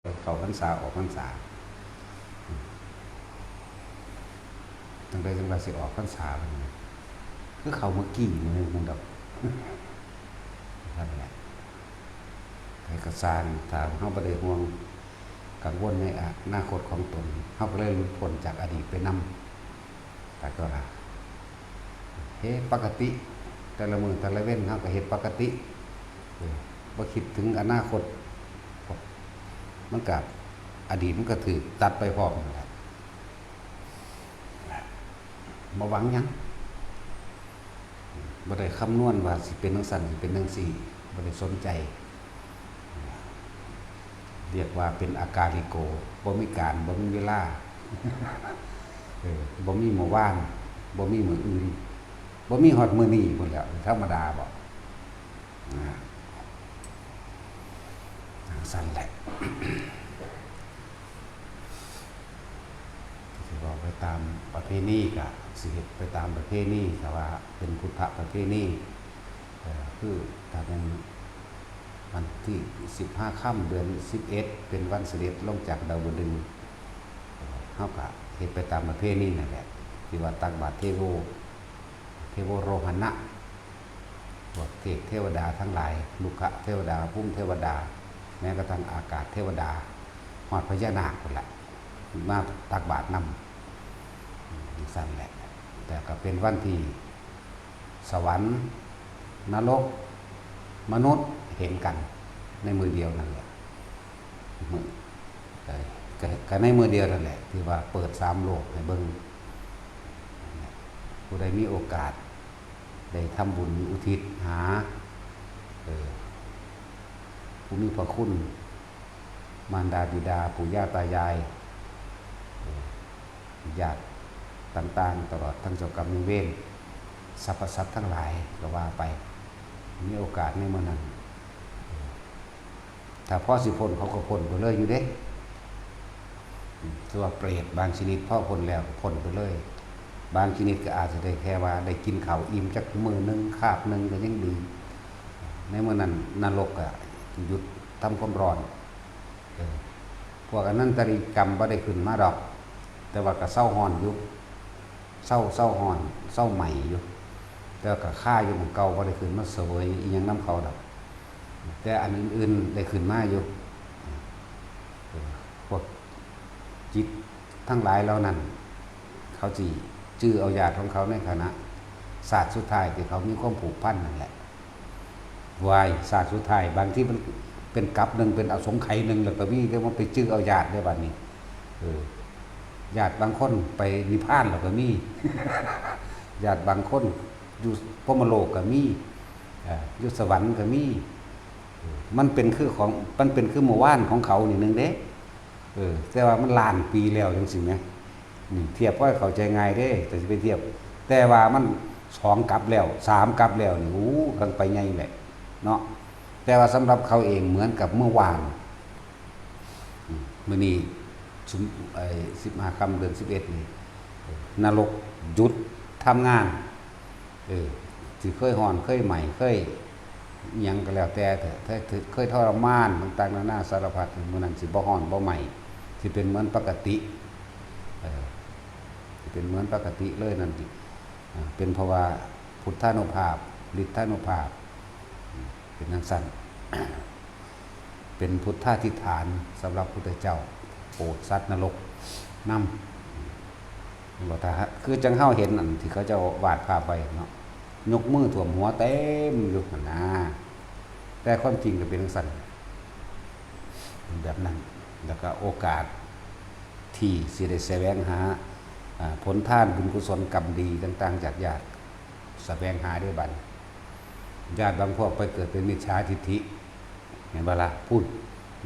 เข้าพรรษาออกพรรษาตั้งแต่จังหวัดสิออกพรรษาเป็นไงคือเขาเมื่อกี้นี่มันดอกนั่นแหละไอ้กระสานถามเฮาบ่ได้ห่วงกังวลในอนาคตของตนเฮาก็เลยหลุดพ้นจากอดีตไปนำแต่ก็ล่ะเฮ็ดปกติแต่ละมื้อแต่ละเว้นเฮาก็เฮ็ดปกติบ่คิดถึงอนาคตมันก็อดีตมันก็ถูกตัดไปพร้อมนั่นแหละบ่หวังหยังบ่ได้คำนวณว่าสิเป็นจังซั่นสิเป็นจังซี่บ่ได้สนใจเรียกว่าเป็นอากาลิโกบ่มีการบ่มีเวลาบ่มีมื้อวานบ่มีมื้ออื่นบ่มีฮอดมื้อนี้พุ่นแหล้วธรรมดาบ่สั่นแหละสิบอกไปตามประเพณีก็สิเฮ็ดไปตามประเพณีแต่ว่าเป็นพุทธประเพณีคือถ้าเป็นวันที่15ค่ำเดือน11เป็นวันเสด็จลงจากดาวดึงส์เฮาก็เฮ็ดไปตามประเพณีนั่นแหละที่ว่าตักบาตรเทโวโรหณะพวกเทวดาทั้งหลายลุกะเทวดาภูมิเทวดาแม้กระทั่งอากาศเทวดาฮอดพญานาคพุ่นล่ะมาตักบาตรนำสั่นแหละแต่ก็เป็นวันที่สวรรค์นรกมนุษย์เห็นกันในมือเดียวนั่นแหละก็ในมือเดียวนั่นแหละที่ว่าเปิด3โลกให้เบิ่งผู้ใดมีโอกาสได้ทำบุญอุทิศหาผู้มีพระคุณมารดาบิดาปู่ย่าตายายญาติต่างๆตลอดทั้งเจ้ากรรมนายเวรสรรพสัตว์ทั้งหลายก็ว่าไปมีโอกาสในมื้อนั้นถ้าพ่อสิพ้นเขาก็พ้นไปเลยอยู่เด้ตัวเปรตบางชนิดพ่อพ้นแล้วพ้นไปเลยบางชนิดก็อาจจะได้แค่ว่าได้กินข้าวอิ่มจักมื้อนึงคาบนึงก็ยังดีในมื้อนั้นนรกก็หยุดทำความร้อนพวกอนันตริกรรมบ่ได้ขึ้นมาดอกแต่ว่าก็เศร้าฮ้อนอยู่เศร้าฮ้อนเศร้าใหม่อยู่แต่ก็ค่าอยู่ของเก่าบ่ได้ขึ้นมาเสวยอีหยังนำเขาดอกแต่อันอื่นๆได้ขึ้นมาอยู่พวกจิตทั้งหลายเหล่านั้นเขาสิจื้อเอาญาติของเขาในคณะศาสตร์สุดท้ายที่เขามีความผูกพันนั่นแหละวายศาสตร์สุดท้ายบางที่มันเป็นกลับนึงเป็นอสงไขยนึงแล้วก็มีแต่ว่าไปจื้อเอาญาติได้บัดนี้ญาติบางคนไปนิพพานแล้วก็มีญาติบางคนอยู่พรหมโลกก็มีอยู่สวรรค์ก็มีมันเป็นคือเมื่อวานของเขานี่นึงเด้แต่ว่ามันล้านปีแล้วจังซี่แหมนี่เทียบว่าเข้าใจง่ายเด้แต่สิไปเทียบแต่ว่ามัน2กลับแล้ว3กลับแล้วนี่กันไปใหญ่แหละเนาะแต่ว่าสำหรับเขาเองเหมือนกับเมื่อวานมื้อนี้15ค่ำเดือน11นี่นรกหยุดทำงานสิเคยฮ้อนเคยใหม่เคยหยังก็แล้วแต่ถ้าเคยทรมานต่างๆนานาสารพัดมื้อนั้นสิบ่ฮ้อนบ่ใหม่สิเป็นเหมือนปกติสิเป็นเหมือนปกติเลยนั่นติเป็นเพราะว่าพุทธานุภาพฤทธานุภาพเป็นจังซั่นเป็นพุทธาธิษฐานสำหรับพุทธเจ้าโปรดสัตว์นรกนำบ่ถ้าคือจังเฮาเห็นนั่นที่เขาเจ้าวาดภาพไว้เนาะยกมือท่วมหัวเต็มอยู่นั่นนะแต่ความจริงก็เป็นจังซั่นแบบนั้นแล้วก็โอกาสที่สิได้แสวงหาผลทานบุญกุศลกรรมดีต่างๆจากญาติแสวงหาด้วยบัดญาติบางพวกไปเกิดเป็นมิจฉาทิฏฐิเห็นบ่ล่ะพูด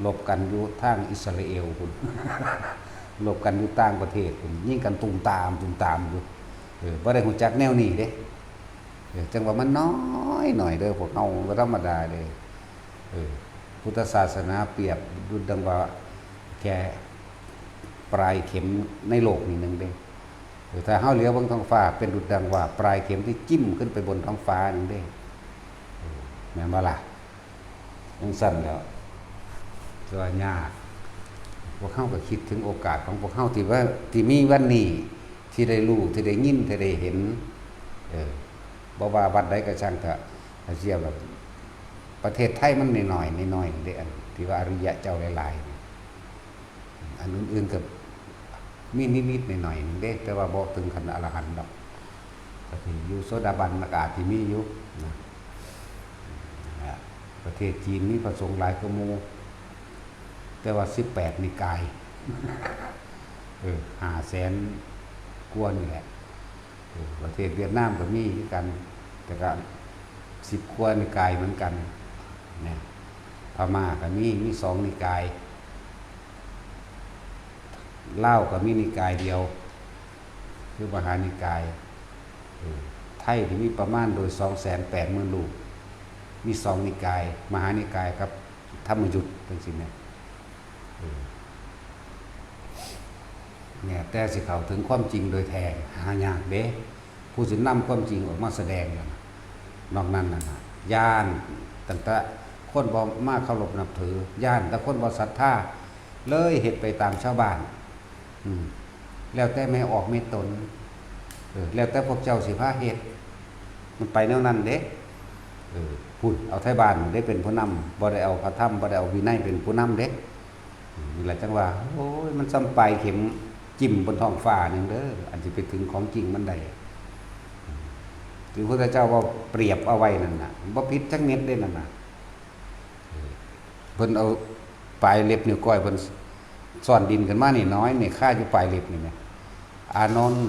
ลบกันอยู่ทางอิสราเอลพุ่นลบกันอยู่ต่างประเทศพุ่นยิงกันตุ่มตามอยู่บ่ได้รู้จักแนวนี้เด้จังว่ามันน้อยหน่อยเด้อพวกเฮาบ่ธรรมดาเด้พุทธศาสนาเปรียบดุจดังว่าแค่ปลายเข็มในโลกนี่นึงเด้ถ้าเฮาเหลียวเบิ่งท้องฟ้าเป็นดุจดังว่าปลายเข็มที่จิ้มขึ้นไปบนท้องฟ้านึงเด้แม่นบ่ล่ะจังซั่นแล้วตัวยาก พวกเขาก็คิดถึงโอกาสของพวกเขาที่ว่าที่มีวันนี้ที่ได้รู้ที่ได้ยินที่ได้เห็นบ่ว่าวัดใดก็ช่างเถอะเสียแบบประเทศไทยมันน้อยๆน้อยๆเด้อันที่ว่าอริยะเจ้าหลายๆอันอื่นๆก็มีนิดๆหน่อยๆเด้แต่ว่าบ่ถึงขั้นอรหันต์ดอกก็ที่อยู่โสดาบันอากาศที่มีอยู่นะประเทศจีนมีพระสงฆ์หลายกว่าหมู่แต่ว่า18นิกาย500,000กว่านี่แหละประเทศเวียดนามก็มีคือกันแต่ก็10กว่านิกายเหมือนกันนะพม่าก็มี2นิกายลาวก็มีนิกายเดียวคือมหานิกายไทยที่มีประมาณโดย 280,000 รูปมี2นิกายมหานิกายครับธรรมยุทธจังซี่เนี่ยแต่สิเข้าถึงความจริงโดยแท้หายากเด้ผู้สินำความจริงออกมาแสดงนอกนั้นน่ะย่านตั้งแต่คนบ่มาเคารพนับถือย่านแต่คนบ่ศรัทธาเลยเฮ็ดไปตามชาวบ้านแล้วแต่ไม่ออกเมตตนแล้วแต่พวกเจ้าสิพาเฮ็ดมันไปแนวนั้นเด้พูดเอาไทบ้านได้เป็นผู้นำบ่ได้เอาพระธรรมบ่ได้เอาวินัยเป็นผู้นำเด้นี่แหละจังว่าโอ้ยมันซ้ำปลายเข็มจิ้มบนท้องฟ้านึงเด้ออันสิไปถึงของจริงมันได้หรือพระพุทธเจ้าว่าเปรียบเอาไว้นั่นน่ะบ่ผิดจักเม็ดเด้นั่นน่ะเพิ่นเอาปลายเล็บนิ้วก้อยเพิ่นซ่อนดินกันมานี่น้อยนี่ค่าอยู่ปลายเล็บนี่แหมอานนท์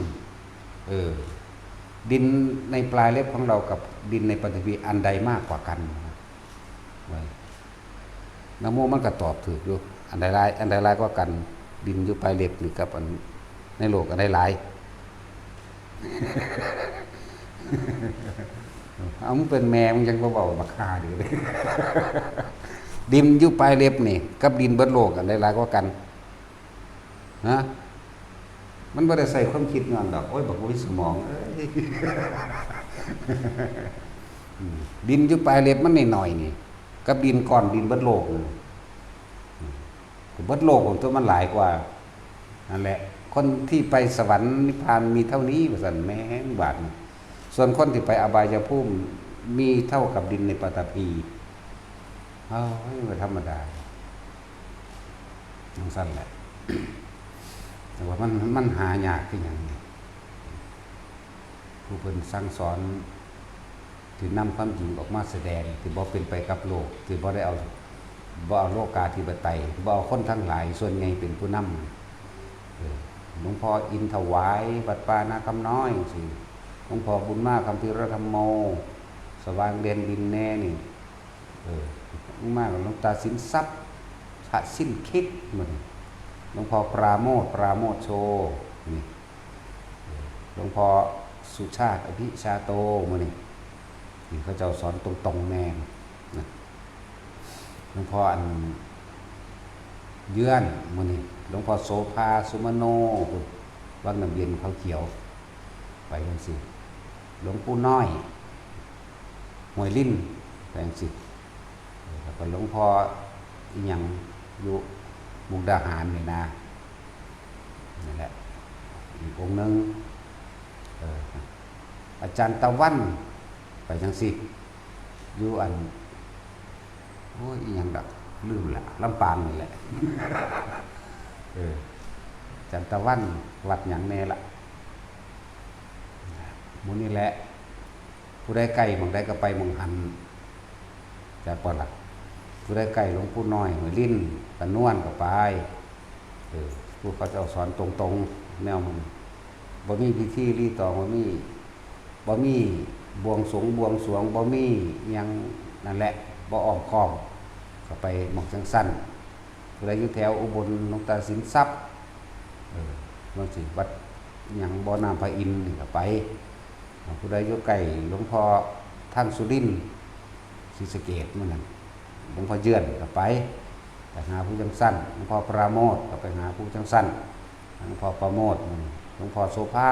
ดินในปลายเล็บของเรากับดินในปฐพีอันใดมากกว่ากันนะโมมันก็ตอบถูกอยู่อันใดหลายกว่ากันดินอยู่ปลายเล็บนี่กับอันในโลกอันใดหลาย เอามึงเป็นแม่มึงยังบ่เว้าบักฆ่าดิเลย ดินอยู่ปลายเล็บนี่กับดินเบิดโลกอันใดหลายกว่ากันฮะมันบ่ได้ใส่ความคิดงานดอกโอ้ยบักบ่มีสมองดินอยู่ปลายเล็บมันน้อยๆนี่กับดินก้อนดินเบิดโลกเบิดโลกของตัวมันหลายกว่านั่นแหละคนที่ไปสวรรค์นิพพานมีเท่านี้ว่าซั่นแม่นบาดส่วนคนที่ไปอบายภูมิมีเท่ากับดินในปฐพีไม่ธรรมดาจังซั่นแหละแต่ว่ามันหายากคือหยังนี่ผู้เพิ่นสั่งสอนที่นำความจริงออกมาแสดงที่บ่เป็นไปกับโลกที่บ่เอาโลกาธิปไตยบ่เอาคนทั้งหลายส่วนใหญ่เป็นผู้นำหลวงพ่ออินถวายวัดป่านาคำน้อยสิหลวงพ่อบุญมากคัมภีรธรรมโมสว่างเด่นดินแน่นี่มากหลวงตาสินทรัพย์ชะสิ้นคิดมันหลวงพ่อปราโมทโชนี่หลวงพ่อสุชาติอภิชาโตมันนี่เขาเจ้าสอนตรงๆแน่นะหลวงพ่ออันเยื่อนมันนี่หลวงพ่อโสภาสุมโนวัดน้ำเย็นเขาเขียวไปจังซี่หลวงปู่น้อยห้วยลิ้นไปจังซี่แล้วก็หลวงพ่ออีหยังอยู่มุกดาหารนี่นะนั่นแหละอีกองค์นึงอาจารย์ตะวันไปจังซี่อยู่อันโอ้ยอีหยังดอกลืมละลำปางนี่แหละอาจารย์ตะวันวัดหยังแน่ละหมู่นี่แหละผู้ใดใกล้หม่องใดก็ไปหม่องหันจักบ่ล่ะผู้ใดใกล้หลวงปู่น้อยห้วยลิ้นปะนวนก็ไปผู้เขาจะสอนตรงๆแนวมันบ่มีพิธีรีตองบ่มีบวงสรวงบ่มีหยังนั่นแหละบ่อ้อมค้อมก็ไปหม่องจังซั่นผู้ใดอยู่แถวอุบลหลวงตาสินทรัพย์บางสิวัดหยังบ่อน้ำพระอินทร์นี่ก็ไปผู้ใดอยู่ใกล้หลวงพ่อท่านสุรินทร์ศรีสะเกษมื้อนั้นหลวงพ่อเยื่อนก็ไปหาผู้จังสั้นหลวงพ่อปราโมทก็ไปหาผู้จังสั้นหลวงพ่อประโมทหลวงพ่อโสภา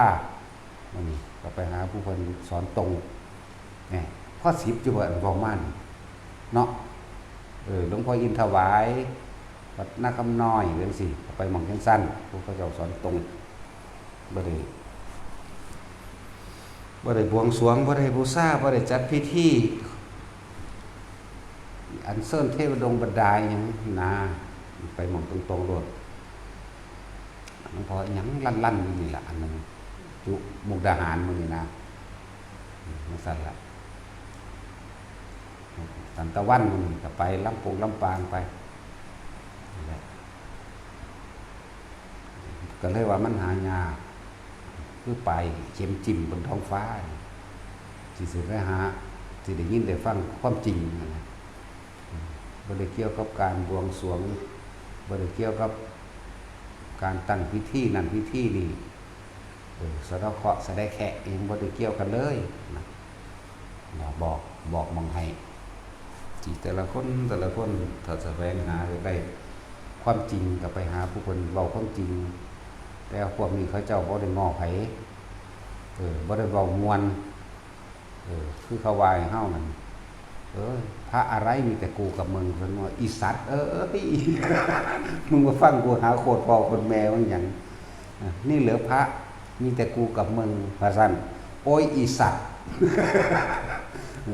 นี่ก็ไปหาผู้คนสอนตรงนี่พ่อ10อยู่ว่าบ่มันเนาะหลวงพ่ออินถวาย วัดนาคำน้อยเรื่องสิไปหม่องสั้นๆพวกเขาเจ้าสอนตรงบ่ได้บวงสรวงบ่ได้บูชาบ่ได้จัดพิธีอันเชิญเทวดงบันไดหยังนะไปหม่องตรงๆโลดหลวงพ่อหยังลั่นๆนี่ล่ะอันนึงจุมุกดาหารมื้อนี้นะมันสั่นล่ะสันตะวันมื้อนี้ก็ไปลำปางไปก็เลยว่ามันหายากคือไปเข็มจิ้มบนท้องฟ้าสิได้หาสิได้ยินได้ฟังความจริงนะบ่ได้เกี่ยวกับการบวงสรวงบ่ได้เกี่ยวกับการตั้งพิธีนั่นพิธีนี่สะเดาะเคราะห์สะได้แขะเองบ่ได้เกี่ยวกันเลยนะบอกมองให้ที่แต่ละคนถ้าแสวงหาได้ความจริงก็ไปหาผู้คนเว้าความจริงแต่พวกนี้เขาเจ้าบ่ได้ง้อไผบ่ได้เว้ามวลคือเขาว่าให้เฮานั่นพระอะไรมีแต่กูกับมึงเพิ่นว่าอีสัตว์มึงมาฟังกูหาโคตรพ่อโคตรแม่ว่าหยังนี่เหลือพระมีแต่กูกับมึงว่าซั่นโอ้ยอีสัตว์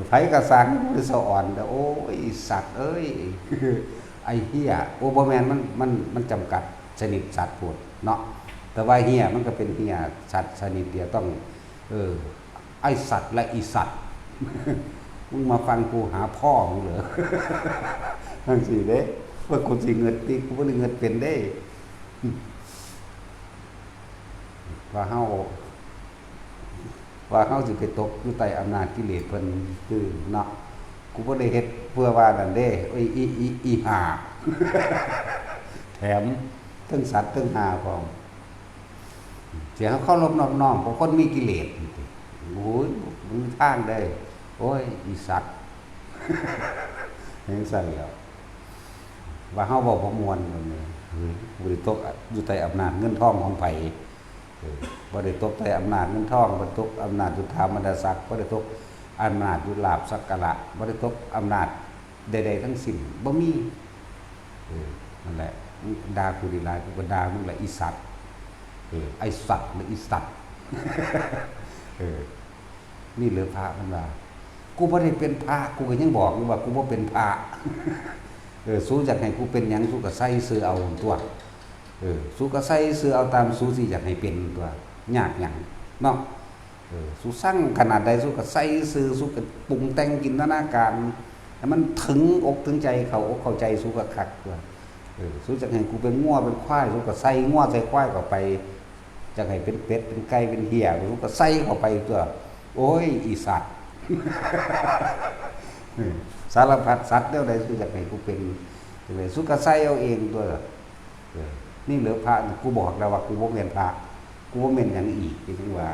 ไผก็สร้างผู้สะอ่อนโอ้ยอีสัตว์เอ้ยไอ้เหี้ยโอ้บ่แม่นมันจำกัดชนิดสัตว์พูดเนาะแต่ว่าเหี้ยมันก็เป็นเหี้ยสัตว์ชนิดเดียวต้องไอ้สัตว์และอีสัตว์มึงมาฟังกูหาพ่อมึงเหรอทั้งสี่เด้ว่ากูสิเงินตีกูบ่ได้เงินเป็นเด้ว่าเฮาสิไปตกอยู่ใต้อำนาจกิเลสเพิ่นคือเนาะกูบ่ได้เฮ็ดเพื่อว่านั่นเด้โอ้ยอีห่าแถมทั้งสัตว์ทั้งห่าพร้อมเสียเขาเคารพนอบน้อมเพราะคนมีกิเลสโอ้ยมึงทางได้โอ้ยอีสัตว์เห็นสั่นแล้วว่าเฮาบ่มวลมันบ่ได้ตกอยู่ใต้อำนาจเงินทองของไผบ่ได้ตกใต้อำนาจเงินทองบ่ตกอำนาจยุทธามรดศักดิ์บ่ได้ตกอำนาจยุทธลาภสักการะบ่ได้ตกอำนาจใดๆทั้งสิ้นบ่มีนั่นแหละด่ากูดีหลายกูก็ด่ามึงแหละอีสัตว์ไอ้สัตว์หรืออีสัตว์นี่เหลือพระมันว่ากูบ่ได้เป็นพระกูก็ยังบอกอยู่ว่ากูบ่เป็นพระสู้อยากให้กูเป็นหยังสู้ก็ใส่เสื้อเอาตัวสู้ก็ใส่เสื้อเอาตามสู้สิอยากให้เป็นตัวยากหยังเนาะสู้สร้างขนาดใดสู้ก็ใส่เสื้อสู้ก็ปรุงแต่งจินตนาการให้มันถึงอกถึงใจเขาอกเข้าใจสู้ก็คักตัวสู้อยากให้กูเป็นงัวเป็นควายสู้ก็ใส่งัวใส่ควายเข้าไปอยากให้เป็นเป็ดเป็นไก่เป็นเหี้ยสู้ก็ใส่เข้าไปตัวโอ้ยอีสัตว์สารพัดสัตว์เดี๋ยวใดสู้อยากให้กูเป็นเลยสู้ก็ใส่เอาเองตัวนี่เหลือพระกูบอกแล้วว่ากูบ่เป็นพระกูบ่เป็นหยังอีกจังว่า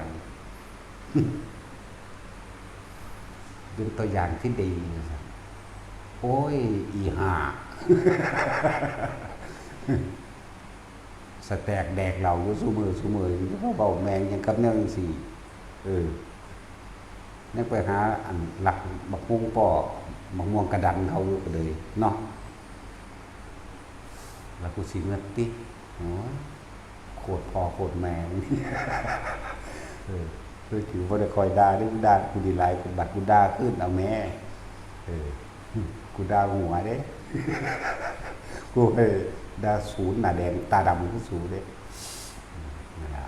เป็นตัวอย่างที่ดีโอ้ยอีห่าสแตกแดกเราอยู่ซุมือเขาเบาแมงยังกับแนวจังซี่นี่ไปหาอันหลักบักม่วงป่อบักม่วงกระดันเขาอยู่ก็เลยเนาะแล้วกูสิเงินติโคตรพ่อโคตรแม่คือถือว่าได้คอยด่าได้ด่ากูดีหลายกูบัดกูด่าขึ้นเอาแม่กูด่าหัวเด้กูให้ด่าศูนย์หน้าแดงตาดำก็สูเด้นั่นล่ะ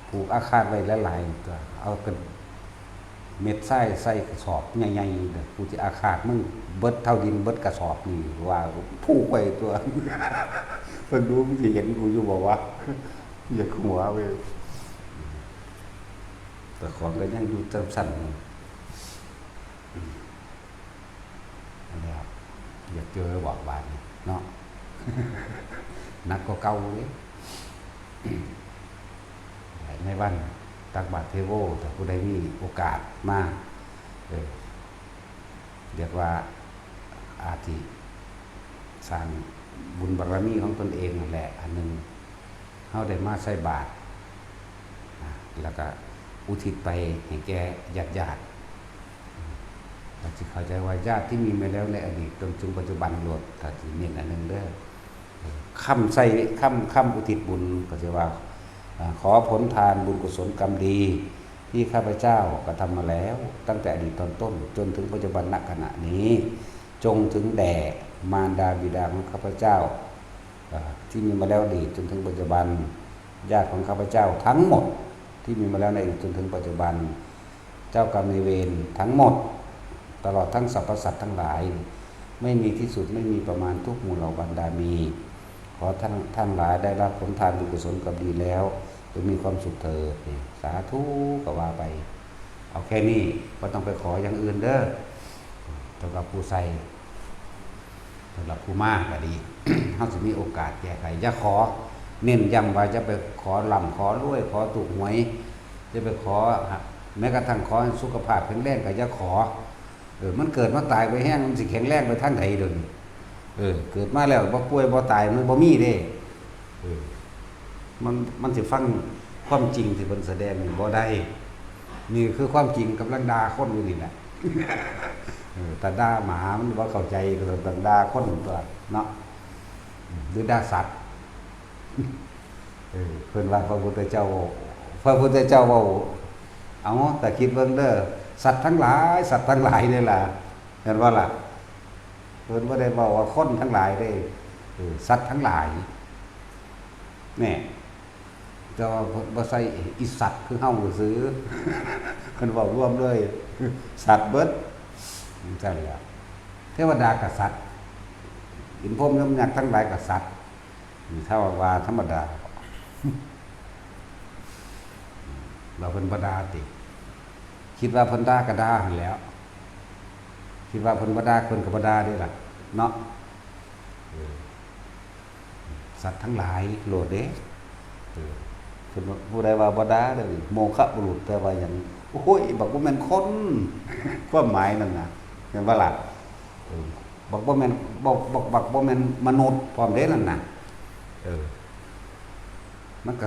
ผูกอาคาตไว้หลายๆตัวเอาเป็นเม็ดไส้ใส่กระสอบใหญ่ๆเด้อกูสิอาคาตมึงเบิดเท่าดินเบิดกระสอบนี่ว่าผูกไว้ตัวเพิ่นดูมึงสิเห็นกูอยู่บอกว่าอยากหัวเว้ยแต่ของก็ยังอยู่จังสั่นอันนี้ครับอยากเจอบอกบานเนาะนักก็เก่าเลยในวันตักบาตรเทโวแต่ผู้ใดมีโอกาสมากเรียกว่าอาทิสร้างบุญบารมีของตนเองนั่นแหละอันหนึ่งเขาได้มาใส่บาตรแล้วก็อุทิศไปให้แก่ญาติ สิเข้าใจว่าญาติที่มีมาแล้วในอดีตจนถึงปัจจุบันโลดถ้าสิเน้นอันนึงเด้อค้ำใส่ค้ำอุทิศบุญก็สิว่าขอผลทานบุญกุศลกรรมดีที่ข้าพเจ้ากระทำมาแล้วตั้งแต่อดีตตอนต้นจนถึงปัจจุบันณขณะนี้จงถึงแด่มารดาบิดาของข้าพเจ้าที่มีมาแล้วอดีตจนถึงปัจจุบันญาติของข้าพเจ้าทั้งหมดที่มีมาแล้วในอดีตจนถึงปัจจุบันเจ้ากรรมนายเวรทั้งหมดตลอดทั้งสรรพสัตว์ทั้งหลายไม่มีที่สุดไม่มีประมาณทุกหมู่เหล่าบรรดามีขอท่านหลายได้รับผลทานบุญกุศลกรรมดีแล้วจงมีความสุขเถิดสาธุก็ว่าไปเอาแค่นี้ก็ต้องไปขออย่างอื่นเด้อสำหรับผู้ใส่สำหรับผู้มากก็ดี เขาจะมีโอกาสแก้ไขอย่าขอเน้นย้ำว่าจะไปขอลำขอรวยขอถูกหวยจะไปขอแม้กระทั่งขอสุขภาพแข็งแรงก็อย่าขอมันเกิดมาตายไปแห้งมันสิแข็งแรงไปทั้งไหนเดินเกิดมาแล้วบ่ป่วยบ่ตายมันบ่มีเด้มันสิฟังความจริงที่เพิ่นแสดงนี่บ่ได้นี่คือความจริงกำลังด่าคนอยู่นี่แหละแต่ด่าหมามันบ่เข้าใจก็ต้องด่าคนตัวเนาะหรือด่าสัตว์เพิ่นว่าพระพุทธเจ้าเว้าเอาแต่คิดเบิ่งเด้อสัตว์ทั้งหลายนี่ล่ะเห็นว่าล่ะเพิ่นบ่ได้บอกว่าคนทั้งหลายเด้สัตว์ทั้งหลายแน่จะบ่ใส่อีสัตว์คือเฮาซื้อเพิ่นเว้ารวมเลยสัตว์เบิดจังล่ะเทวดากับสัตว์อินพรหมยมยักษ์ทั้งหลายกับสัตว์ถ้าว่าธรรมดาเราเป็นบดาติคิดว่าเพิ่นด่าก็ด่าหั่นแล้วคิดว่าเพิ่นบ่ด่าเพิ่นก็บ่ด่าเด้ล่ะเนาะสัตว์ทั้งหลายโลดเด้เพิ่นผู้ใดว่าบ่ด่าเด้อโมฆะบุรุษแต่ว่าหยังโอ้ยบักบ่แม่นคนความหมายนั่นน่ะเห็นบ่ล่ะบักบ่แม่นบักบ่แม่นมนุษย์พร้อมเด้นั่นน่ะมันก็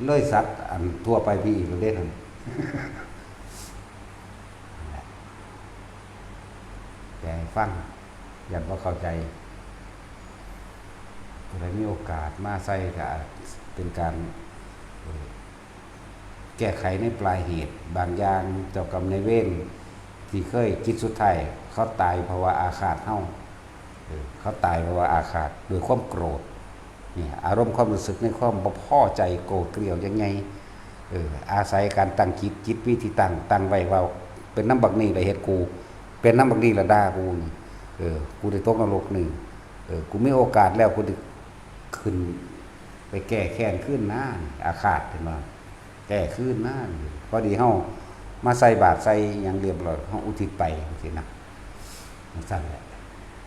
เลยสัตว์อันทั่วไปพี่อีกเด้นั่นแต่ฟังอย่าบ่เข้าใจผู้ใดมีโอกาสมาใส่ก็เป็นการแก้ไขในปลายเหตุบางอย่างเจ้ากรรมนายเวรที่เคยคิดสุดท้ายเขาตายเพราะว่าอาฆาตเฮาเขาตายเพราะว่าอาฆาตด้วยความโกรธนี่อารมณ์ความรู้สึกในความบ่พอใจโกรธเกลียวยังไงอาศัยการตั้งจิตวิธีตั้งไว้ว่าเป็นน้ำบักนี่ละเฮ็ดกูเป็นน้ำบักนี่ละด่ากูกูได้ตกนรกนี่กูมีโอกาสแล้วกูได้ขึ้นไปแก้แค้นขึ้นนะอาฆาตขึ้นมาแก้ขึ้นนะพอดีเฮามาใส่บาตรใส่หยังเรียบร้อยเฮาอุทิศไปจังซี่นะสั่นแหละ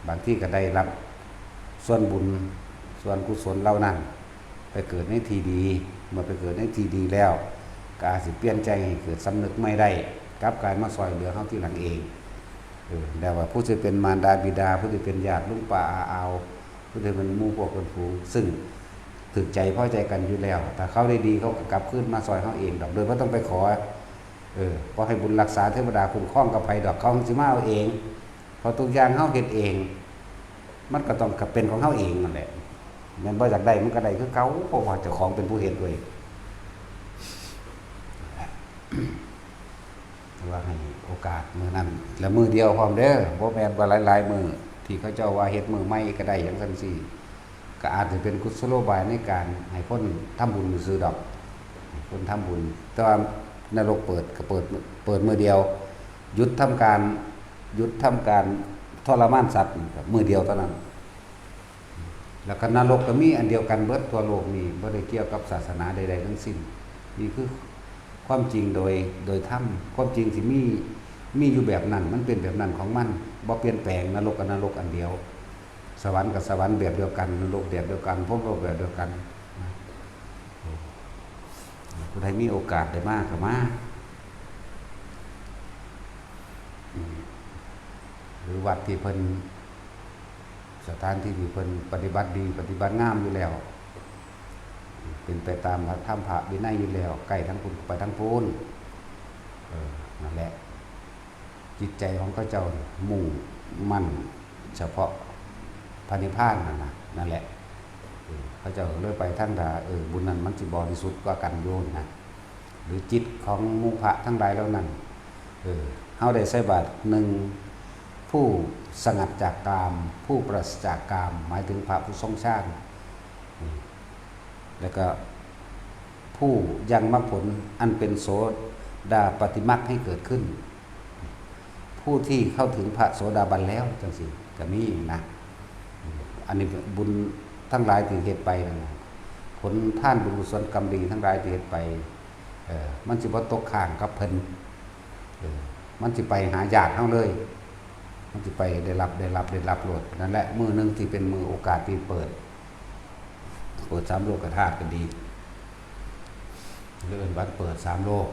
บางที่ก็ได้รับส่วนบุญส่วนกุศลเหล่านั้นไปเกิดในที่ดีเมื่อไปเกิดในที่ดีแล้วก็อาจสิเปลี่ยนใจให้เกิดสำนึกไม่ได้กลับกลายมาซอยเหลือเฮาที่หลังเองแต่ว่าผู้ที่เป็นมารดาบิดาผู้ที่เป็นญาติลุงป้าอาเอาผู้ที่เป็นหมู่พวกคนฝูงซึ่งถึกใจพอใจกันอยู่แล้วถ้าเขาได้ดีเขาก็กลับขึ้นมาซอยเขาเองดอกโดยบ่ต้องไปขอเพราะให้บุญรักษาเทวดาคุ้มครองกับภัยดอกเขาสิมาเอาเองเพราะทุกอย่างเฮาเฮ็ดเองมันก็ต้องเป็นของเฮาเองนั่นแหละแม่นบ่อยากได้มันก็ได้คือเก่าเพราะว่าเจ้าของเป็นผู้เฮ็ดด้วยว่าให้โอกาสมื้อนั้นแล้วมื้อเดียวพร้อมเด้อบ่แม่นว่าหลายๆมื้อที่เขาเจ้าว่าเฮ็ดมื้อใหม่ก็ได้จังซั่นซี่ก็อาจจะเป็นกุศโลบายในการให้คนทำบุญซื่อดอกคนทำบุญแต่ว่านรกเปิดก็เปิดมื้อเดียวหยุดทำการทรมานสัตว์มื้อเดียวเท่านั้นแล้วก็นรกก็มีอันเดียวกันเบิดทั่วโลกนี่บ่ได้เกี่ยวกับศาสนาใดๆทั้งสิ้นนี่คือความจริงโดยธรรมความจริงสิมีอยู่แบบนั้นมันเป็นแบบนั้นของมันบ่เปลี่ยนแปลงนรกกับนรกอันเดียวสวรรค์กับสวรรค์แบบเดียวกันนรกแบบเดียวกันพรหมโลกแบบเดียวกันผู้ใดมีโอกาสได้มากก็มาหรือวัดที่เพิ่นสถานที่ที่เพิ่นปฏิบัติดีปฏิบัติงามอยู่แล้วเป็นไปตามพระธรรมพระวินัยอยู่แล้วใกล้ทั้งพุทธไปทั้งพูนนั่นแหละ จิตใจของเขาเจ้ามุ่งมั่นเฉพาะพระนิพพานนั่นแหละเขาเจ้าเลยไปทั้งทาบุญนั้นมันสิบริสุทธิ์กว่ากันโยนนะหรือจิตของหมู่พระทั้งหลายแล้วนั้นเฮาได้ใส่บาตรหนึ่งผู้สงัดจากกาม ผู้ปราศจากกาม หมายถึงพระผู้ทรงฌานแล้วก็ผู้ยังมรรคผลอันเป็นโสดาปฏิมรรคให้เกิดขึ้นผู้ที่เข้าถึงพระโสดาบันแล้วจังสิก็มีนะอันนี้บุญทั้งหลายที่เฮ็ดไปนะผลท่านบุญกุศลกรรมดีทั้งหลายที่เฮ็ดไปมันสิบ่ตกข้างกับเพิ่นมันสิไปหาญาติเฮาเลยมันสิไปได้รับโลดนั่นแหละมื้อนึงที่เป็นมื้อโอกาสที่เปิด3โลกธาตุก็ดีเรื่องวัดเปิด3โลก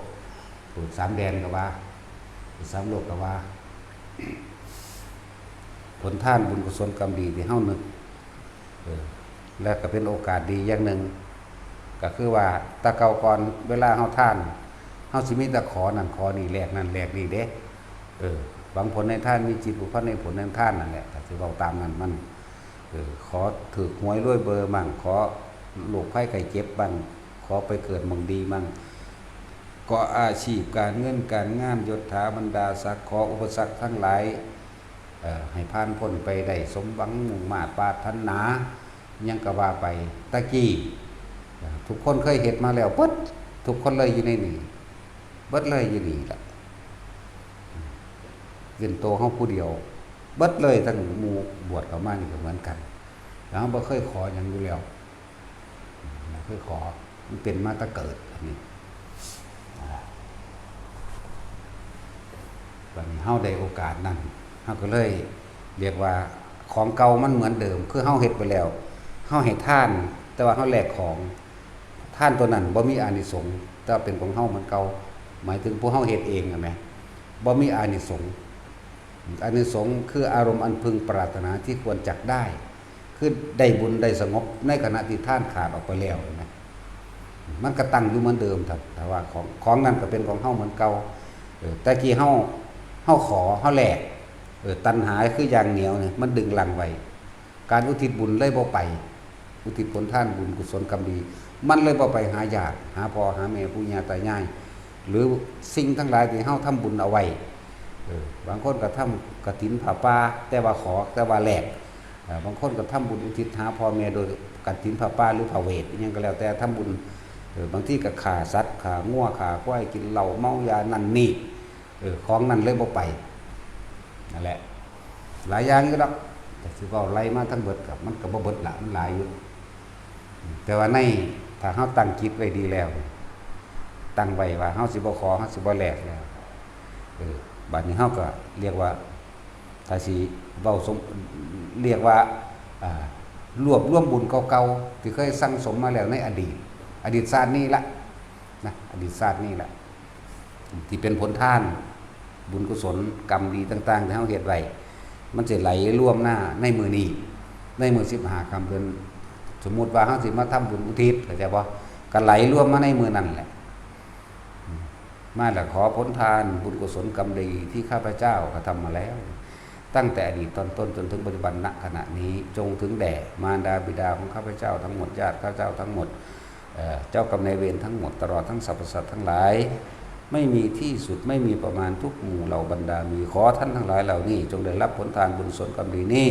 เปิด3แดนก็ว่าเปิด3โลกก็ว่าผลท่านบุญกุศลกรรมดีที่เฮานึกและก็เป็นโอกาสดีอย่างหนึ่งก็คือว่าตะเกาก่อนเวลาเฮาท่านเฮาสิมีแต่ขอนั่นขอนี่แลกนั่นแลกนี่เด้บางผลในท่านมีจิตบุพในผลในท่านนั่นแหละแต่สิเว้าตามนั้นมันขอถูกหวยรวยเบอร์มั่งขอโรคภัยไข้เจ็บบ้างขอไปเกิดมั่งดีมั่งก็อาชีพการเงินการงานยศถาบรรดาศักดิ์ขออุปสรรคทั้งหลายให้ผ่านพ้นไปได้สมหวังมุ่งมา่ปรารถนายังก็ว่าไปตะกี้ทุกคนเคยเห็นมาแล้วปึ๊ดทุกคนเลยอยู่ในนี่เบิดเลยอยู่นี่แหละเป็นโตเฮาผู้เดียวเบิดเลยทั้งหมู่บวชเข้ามานี่ก็เหมือนกันแล้วบ่เคยขอหยังอยู่แล้วบ่เคยขอมันเป็นมาตั้งเกิดอันนี้วันนี้เฮาได้โอกาสนั้นเฮาก็เลยเรียกว่าของเก่ามันเหมือนเดิมคือเฮาเฮ็ดไปแล้วเฮาให้ทานแต่ว่าเฮาแลกของทานตัวนั้นบ่มีอานิสงส์แต่เป็นของเฮาเหมือนเก่าหมายถึงผู้เฮาเฮ็ดเองน่ะแหมบ่มีอานิสงส์อานิสงส์คืออารมณ์อันพึงปรารถนาที่ควรจักได้คือได้บุญได้สงบในขณะที่ท่านขาดออกไปแล้วนะมันก็ตั้งอยู่เหมือนเดิมแต่ว่าของนั้นก็เป็นของเฮาเหมือนเก่าแต่กี้เฮาขอเฮาแลกตัณหาคืออย่างเหนียวเนี่ยมันดึงลังไว้การอุทิศบุญเลยบ่ไปอุทิศผลท่านบุญกุศลกรรมดีมันเลยบ่ไปหาญาติหาพ่อหาแม่ปู่ย่าตายายหรือสิ่งทั้งหลายที่เฮาทำบุญเอาไว้บางคนก็ทำกฐินผ้าป่าแต่ว่าขอแต่ว่าแลกบางคนก็ทำบุญอุทิศหาพ่อแม่โดยกฐินผ้าป่าหรือผ้าเวทอิหยังก็แล้วแต่ทำบุญบางที่ก็ฆ่าสัตว์ฆ่างัวฆ่าควายกินเหล้าเมายานั่นนี่ของนั้นเลยบ่ไปนั่นแหละหลายอย่างอยู่ดอกแต่สิเว้าไล่มาทั้งเบิดกับมันก็บ่เบิดละมันหลายอยู่แต่ว่าในถ้าเฮาตั้งจิตไว้ดีแล้วตั้งไว้ว่าเฮาสิบ่ขอเฮาสิบ่แลกแล้วบัดนี้เฮาก็เรียกว่าถ้าสิเว้าเรียกว่ารวบรวมบุญเก่าๆที่เคยสั่งสมมาแล้วในอดีตชาตินี้ละนะอดีตชาตินี้ละที่เป็นผลทานบุญกุศลกรรมดีต่างๆที่เฮาเฮ็ดไว้มันสิไหลร่วมหน้าในมื้อนี้ในมื้อ15ค่ำเดือนสมมุติว่าเฮาสิมาทำบุญอุทิศเข้าใจบ่ก็ไหลร่วมมาในมื้อนั้นแหละมาแล้วขอผลทานบุญกุศลกรรมดีที่ข้าพเจ้ากระทำมาแล้วตั้งแต่อดีตตอนต้นจนถึงปัจจุบันณขณะนี้จงถึงแด่มารดาบิดาของข้าพเจ้าทั้งหมดญาติข้าพเจ้าทั้งหมดเจ้ากรรมนายเวรทั้งหมดตลอดทั้งสรรพสัตว์ทั้งหลายไม่มีที่สุดไม่มีประมาณทุกหมู่เหล่าบรรดามีขอท่านทั้งหลายเหล่านี้จงได้รับผลทานบุญกุศลกรรมดีนี้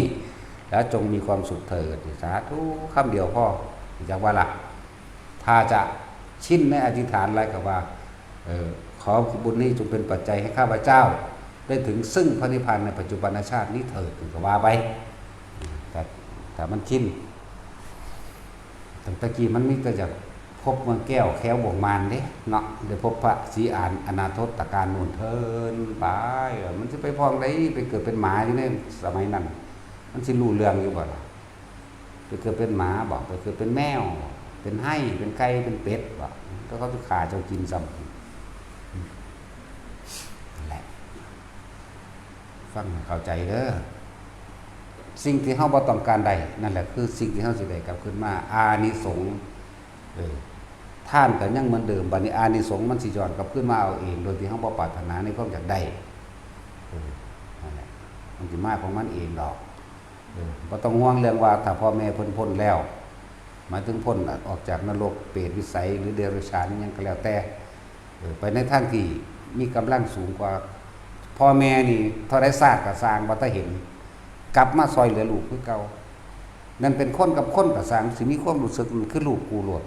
และจงมีความสุขเถิดสาธุคำเดียวพ่อจากว่าล่ะถ้าจะชิ้นในอธิษฐานอะไรก็ว่าขอบุญนี้จงเป็นปัจจัยให้ข้าพเจ้าได้ถึงซึ่งพระนิพพานในปัจจุบันชาตินี้เถิดก็ว่าไปแต่มันชิ้นตั้งแต่กี้มันมีแต่จะพบเมืองแก้วแค้วบ่งมานเด้เนาะเดี๋ยวพบพระศรีอานอนาถตการนูนเทินไปมันจะไปพองได้ไปเกิดเป็นหมาอยู่ในสมัยนั้นมันสิรู้เรื่องอยู่บ่ล่ะไปเกิดเป็นหมาบ่ไปเกิดเป็นแมวเป็นไห่เป็นไก่เป็นเป็ดบ่ก็เขาจะฆ่าเจ้ากินซ้ำนั่นแหละฟังเข้าใจเด้อสิ่งที่เฮาบ่ต้องการได้นั่นแหละคือสิ่งที่เฮาสิได้กลับขึ้นมาอานิสงส์ท่านก็ยังเหมือนเดิมบัดนี้อานิสงส์มันสิย้อนกลับขึ้นมาเอาเองโดยที่เฮาบ่ปรารถนาในความอยากได้ นั่นแหละมันสิมาของมันเองดอกบ่ต้องห่วงเรื่องว่าถ้าพ่อแม่พ้นแล้วหมายถึงพ้นออกจากนรกเปรตวิสัยหรือเดรัจฉานหยังก็แล้วแต่ไปในทางที่มีกำลังสูงกว่าพ่อแม่นี่เท่าได้ศาสตร์ก็สร้างบ่ทันเห็นกลับมาซอยเหลือลูกคือเก่านั่นเป็นคนกับคนก็สร้างสิมีความรู้สึกคือลูกกูโลด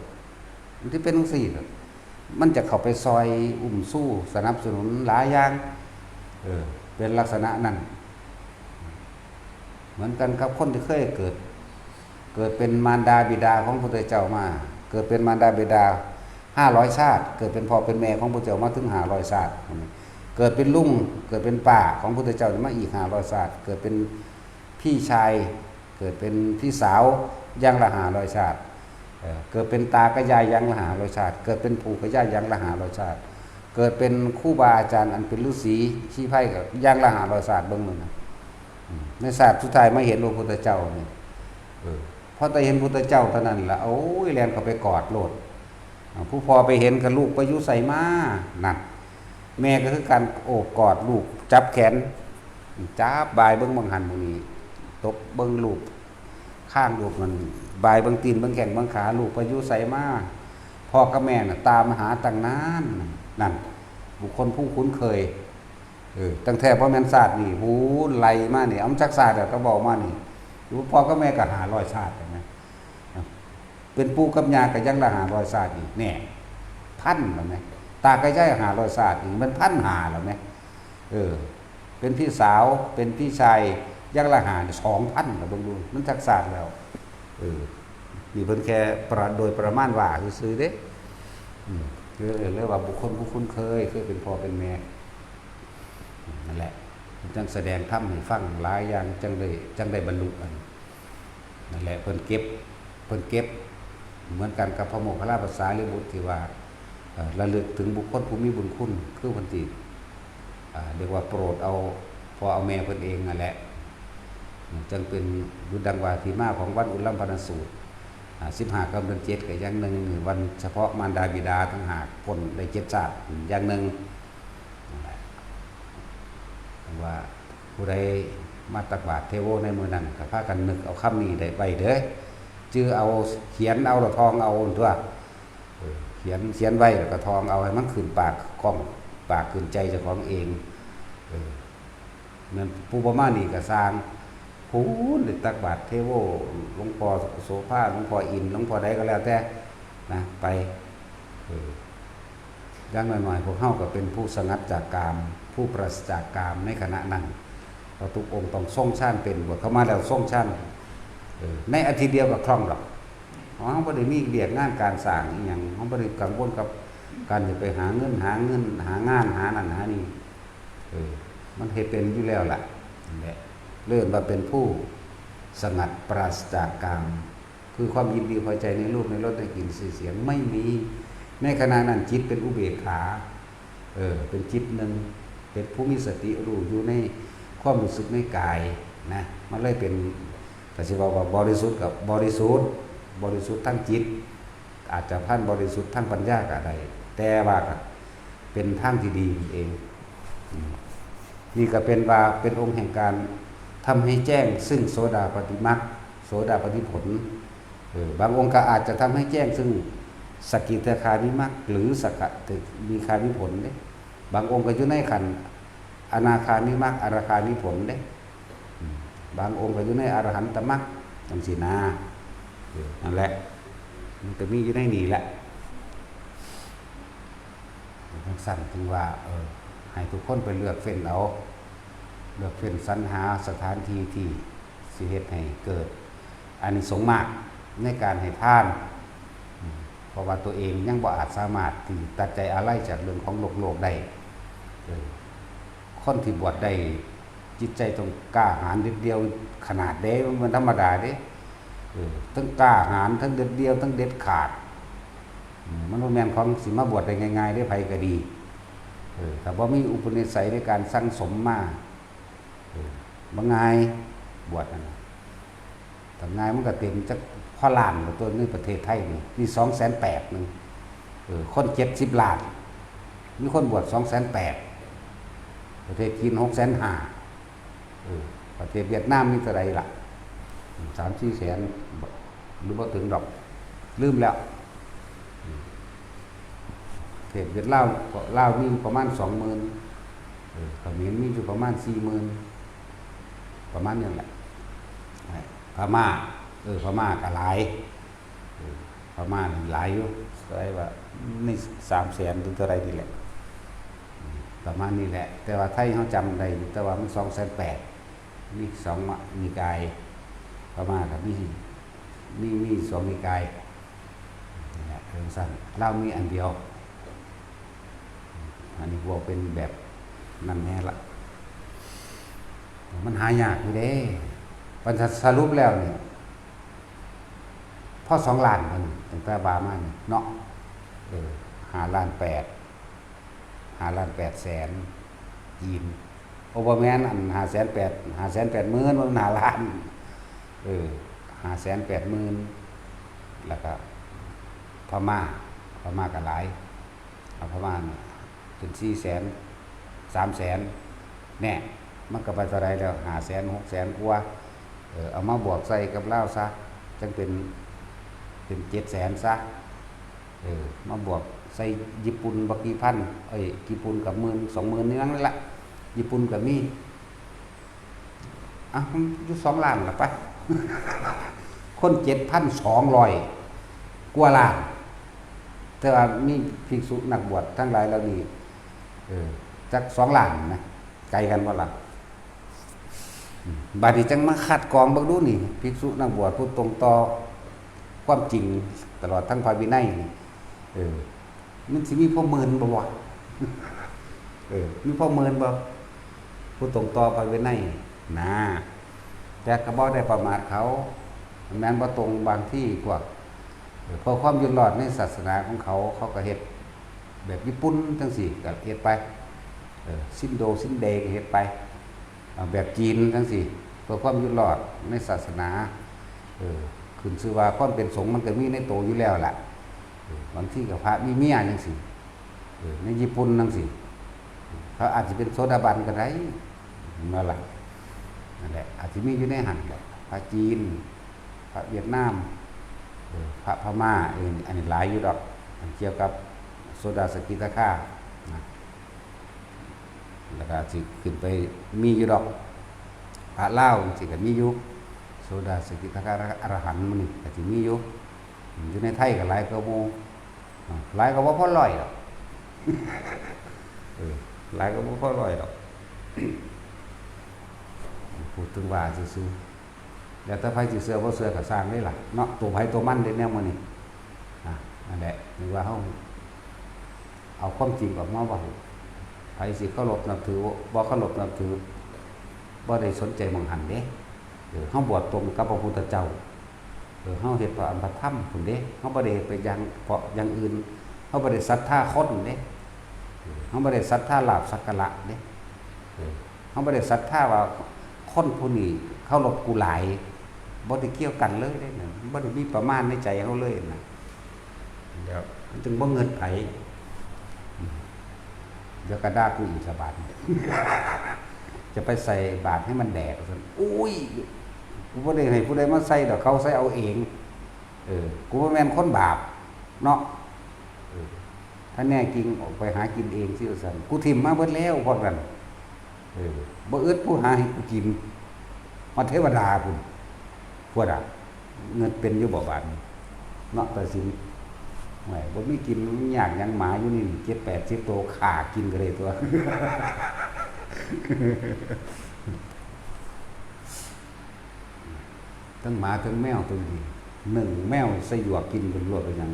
มันสิเป็นจังซี่มันจะเข้าไปซอยอุ้มสู้สนับสนุนหลายอย่างเป็นลักษณะนั้นเหมือนกันกับคนที่เคยเกิดเป็นมารดาบิดาของพระพุทธเจ้ามาเกิดเป็นมารดาบิดา500ชาติเกิดเป็นพ่อเป็นแม่ของพระพุทธเจ้ามาถึง500ชาติเกิดเป็นลุงเกิดเป็นป้าของพระพุทธเจ้ามาอีก500ชาติเกิดเป็นพี่ชายเกิดเป็นพี่สาวอย่างละ500ชาติเกิดเป็นตากระยายอย่างละ500ชาติเกิดเป็นปู่กระยายอย่างละ500ชาติเกิดเป็นครูบาอาจารย์อันเป็นฤาษีชี้ไพ่กับอย่างละ500ชาติเบิ่งมันในศาสตร์สุดท้ายมาเห็นพระพุทธเจ้านี่พอแต่เห็นพระพุทธเจ้าเท่านั้นล่ะโอ้ยแลนเข้าไปกอดโลดผู้พอไปเห็นกับลูกไปอยู่ใส่มานั่นแม่ก็คือการโอบกอดลูกจับแขนจับบายเบิ่งบังหันมื้อนี้ตบเบิ่งลูกข้างลูกมันบายเบิ่งตีนเบิ่งแข้งเบิ่งขาลูกไปอยู่ใส่มาพ่อกับแม่น่ะตามหาตั้งนานนั่นบุคคลผู้คุ้นเคยตั้งแต่พ่อแม่นศาสตร์นี่หูไหลมานี่อำจักศาสตร์ก็บอกมานี่อยู่พ่อกับแม่ก็500ชาติใช่มั้ยเป็นปู่กับย่าก็ยังละ500ชาติอีกแน่พันแล้วมั้ยตาก็ใหญ่500ชาติอีกมันพันหาแล้วมั้ยเป็นพี่สาวเป็นพี่ชายยังละ2,000แล้วเบิ่งดูมันจักศาสตร์แล้วนี่เพิ่นแค่โดยประมาณว่าซื่อๆเด้เรียกว่าบุคคลผู้คุ้นเคยเป็นพ่อเป็นแม่นั่นแหละจังแสดงธรรมให้ฟังหลายอย่างจังได้บรรลุนั่นแหละเพิ่นเก็บเหมือนกันกับพระโมคคัลลาภาษาลิบุตรที่ว่าระลึกถึงบุคคลผู้มีบุญคุณคือเพิ่นสิเรียกว่าโปรดเอาพอเอาแม่เพิ่นเองนั่นแหละจังเป็นยุดังว่าที่มาของวันอุลัมพนสูตร15ค่ำเดือน7ก็อย่างนึงวันเฉพาะมารดาบิดาทั้งหากพ้นได้7ชาติอย่างนึงว่าผู้ใดมาตักบาตรเทโวในมื้อนั้นก็พากันนึกเอาคำนี้ได้ไว้เด้อจื้อเอาเขียนเอาแล้วทองเอาตัวเขียนไว้แล้วก็ทองเอาให้มันขึ้นปากคล่องปากขึ้นใจเจ้าของเองนั่นผู้ประมาณนี้ก็สร้างผู้ได้ตักบาตรเทโวหลวงพ่อโสภาหลวงพ่ออินหลวงพ่อใดก็แล้วแต่นะไปอย่างน้อยๆพวกเฮาก็เป็นผู้สงัดจากกามผู้ปราศจากกามในขณะนั้นเราทุกองค์ต้องทรงชั้นเป็นบวชเข้ามาแล้วทรงชั้นในอาทิตย์เดียวก็คล่องหรอกเฮาบ่ได้มีเรียกงานการสร้างอีหยังเฮาบ่ได้กังวลกับการจะไปหาเงินหางานหานั่นหานี่มันเฮ็ดเป็นอยู่แล้วล่ะนั่นแหละเริ่มมาเป็นผู้สงัดปราศจากกามคือความยินดีพอใจในรูปในรสในกลิ่นเสียงไม่มีในขณะนั้นจิตเป็นอุเบกขาเป็นจิตนึงเป็นผู้มีสติรู้อยู่ในความรู้สึกในกายนะมันเลยเป็นแต่สิว่าบริสุทธิ์กับบริสุทธิ์ทั้งจิตอาจจะพันบริสุทธิ์ทั้งปัญญาก็ได้แต่ว่าเป็นทางที่ดีเองนี่ก็เป็นว่าเป็นองค์แห่งการทำให้แจ้งซึ่งโสดาปัตติมรรคโสดาปัตติผลบางองค์ก็อาจจะทำให้แจ้งซึ่งสกิทาคามิมรรคหรือสกทามีคามิผลเด้บางองค์ก็อยู่ในขันธ์อนาคามิมรรคอรคามิผลเด้บางองค์ก็อยู่ในอรหันตมรรคจังซี่นะนั่นแหละมันก็มีอยู่ในนี้แหละทั้งสั้นถึงว่าให้ทุกคนไปเลือกเฟ้นเอาเลือกเฟ้นสรรหาสถานที่ที่สิเฮ็ดให้เกิดอานิสงส์มากในการให้ทานเพราะว่าตัวเองยังบ่อาจสามารถที่ตัดใจอะไรจากเรื่องของโลกได้คนที่บวชได้จิตใจต้องกล้าหาญเด็ดเดียวขนาดเด้มันธรรมดาเด้ทั้งกล้าหาญทั้งเด็ดเดียวทั้งเด็ดขาดมันบ่แม่นของสิมาบวชได้ง่ายๆได้ไผก็ดีแต่บ่มีอุปนิสัยในการสั่งสมมาบ่ง่ายบวชนั่นถ้าง่ายมันก็เต็มจักพอล้านตัวในประเทศไทยนี่ 280,000 นึงคน70ล้านมีคนบวช 280,000 ประเทศจีน650,000ประเทศเวียดนามมีเท่าไรล่ะ3-4 แสนหรือบ่ถึงดอกลืมแล้วประเทศเวียดลาวมีประมาณ 20,000เขมรมีอยู่ประมาณ 40,000ประมาณนี้แหละพม่าพม่าก็หลายพม่าหลายอยู่อะไรว่าใน3 แสนถึงเท่าไรนี่แหละประมาณนี้แหละแต่ว่าไทยเขาจำได้แต่ว่ามัน280,000มี2นิกายพม่ากับมี2นิกายนี่แหละเรื่องสั้นเรามีอันเดียวอันนี้ว่าเป็นแบบนั่นแน่ละมันหายากอยู่เด้ปัญหาสรุปแล้วนี่พอ2 ล้านมันตั้งแต่บามานี่เนาะ5 ล้าน 8 5 ล้าน 8 แสนจีนโอเวอร์แมนอัน580,000มัน5 ล้าน580,000แล้วก็พม่าก็หลายพม่าถึง4 แสน 3 แสนแน่มันก็ไปเท่าไรแล้ว5 แสน 6 แสนกว่าเอามาบวกใส่กับลาวซะจังเป็น7 แสนซะมาบวกใส่ญี่ปุ่นบักกี่พันญี่ปุ่นกับ10,000 20,000นี่นั่นแหละญี่ปุ่นกับมีอยู่2 ล้านละไป คน 7,200 กว่าล้านแต่ว่ามีภิกษุนักบวชทั้งหลายเหล่านี้จัก2 ล้านนะไกลกันบ่ล่ะบัดนี้จังมาคัดกรองเบิ่งดูนี่ภิกษุนักบวชพูดตรงต่อความจริงตลอดทั้งพระวินัยนี่มันสิมีพ่อเมินบ่วะมีพ่อเมินบ่พูดตรงต่อพระวินัยนะแต่ก็บ่ได้ประมาทเขาแม้นบ่ตรงบางที่พวกเพราะความอยู่รอดในศาสนาของเขาก็เฮ็ดแบบญี่ปุ่นจังซี่ก็เฮ็ดไปสิ้นเดก็เฮ็ดไปแบบจีนจังซี่เพื่อความอยู่รอดในศาสนาขึ้นชื่อว่าความเป็นสงฆ์มันก็มีในโตอยู่แล้วล่ะบางที่ก็พระมีเมียจังซี่ในญี่ปุ่นจังซี่เขาอาจจะเป็นโสดาบันก็ได้นั่นแหละอาจจะมีอยู่ในหันแหละพระจีนพระเวียดนามพระพม่าอันนี้หลายอยู่ดอกเกี่ยวกับโสดาสกิทาคาแล้วก็สิขึ้นไปมีอยู่ดอกพระลาวสิก็มีอยู่โสดาสกิทาคาอรหันต์มันนี่ก็สิมีอยู่ในไทยก็หลายก็โมหลายก็บ่พอร้อยดอกหลายก็บ่พอร้อยดอกพูดถึงว่าซื่อๆแล้วถ้าไผสิเชื่อบ่เชื่อก็สร้างได้ล่ะเนาะตัวไผตัวมันได้แนวมื้อนี้นั่นแหละหรือว่าเฮาเอาความจริงออกมาว่าไผสิเคารพนับถือบ่เคารพนับถือบ่ได้สนใจมองหันเด้เฮาบวชตรงกับพระพุทธเจ้าเฮาเฮ็ดพระอภิธรรมพุ่นเด้เฮาบ่ได้ไปอย่างอื่นเฮาบ่ได้ศรัทธาคนเด้เฮาบ่ได้ศรัทธาลาภสักการะเด้เฮาบ่ได้ศรัทธาว่าคนผู้นี้เคารพกูหลายบ่ได้เกี่ยวกันเลยเด้น่ะบ่ได้มีประมาณในใจเฮาเลยน่ะเดี๋ยวมันจึงบ่เงินไผเดี๋ยวกระดากูอีกละบาท จะไปใส่บาทให้มันแดกอุ้ยกูบ่ได้ให้ผู้ใดมาใส่ดอกเขาใส่เอาเองกูบ่แม่นคนบาปเนาะถ้าแน่จริงออกไปหากินเองสิว่าซั่นกูทิ่มมาเบิดแล้วพอกันบ่อึดผู้หาให้กูกินมาเทวดาพุ่นพวกน่ะเงินเป็นอยู่บ่บาดเนาะแต่สิไม่บ่มีกินมันยากหยังหมาอยู่นี่7-80 ตัวขากินก็ได้ตัวทั้งหมาทั้งแมวตัวนี้1 แมวใส่หยวกกินเป็นรวดไปหยัง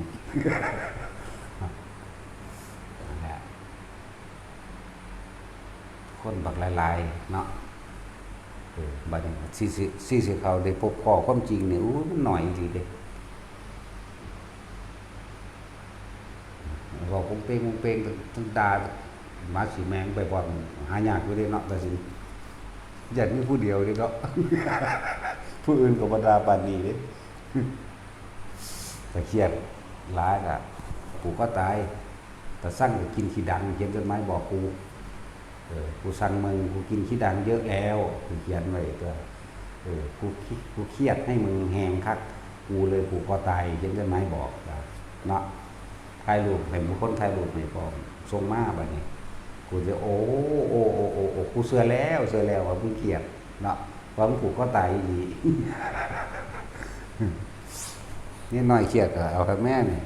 นั่นแหละคนบักหลายๆเนาะบัดนี้สิเขาได้พบพ้อความจริงนี่มันน้อยจริงเด้ว่าคงเป้งทั้งด่าหมาสีแมงไปบ่อนหายากอยู่เด้เนาะแต่สิญาติมีผู้เดียวเด้เนาะ ผู้อื่นก็บ่ด่าปานนี้เด้ แต่เครียดหลายก็ปู่ก็ตายแต่สั่งก็กินขี้ดังเขียนจดหมายบอกกู กูสั่งมึงกูกินขี้ดังเยอะแล้วกูเขียนไว้ตัวกูเครียดให้มึงแหงคักกูเลยผูกคอตายเขียนจดหมายบอกเนาะถ่ายรูปให้บุคคลถ่ายรูปให้พร้อมส่งมาบัดนี้กูจะโอ้กูเชื่อแล้วว่ามึงเครียดเนาะว่ามึงผูกคอตายอีก นี่น้อยเครียดก็เอากับแม่นี่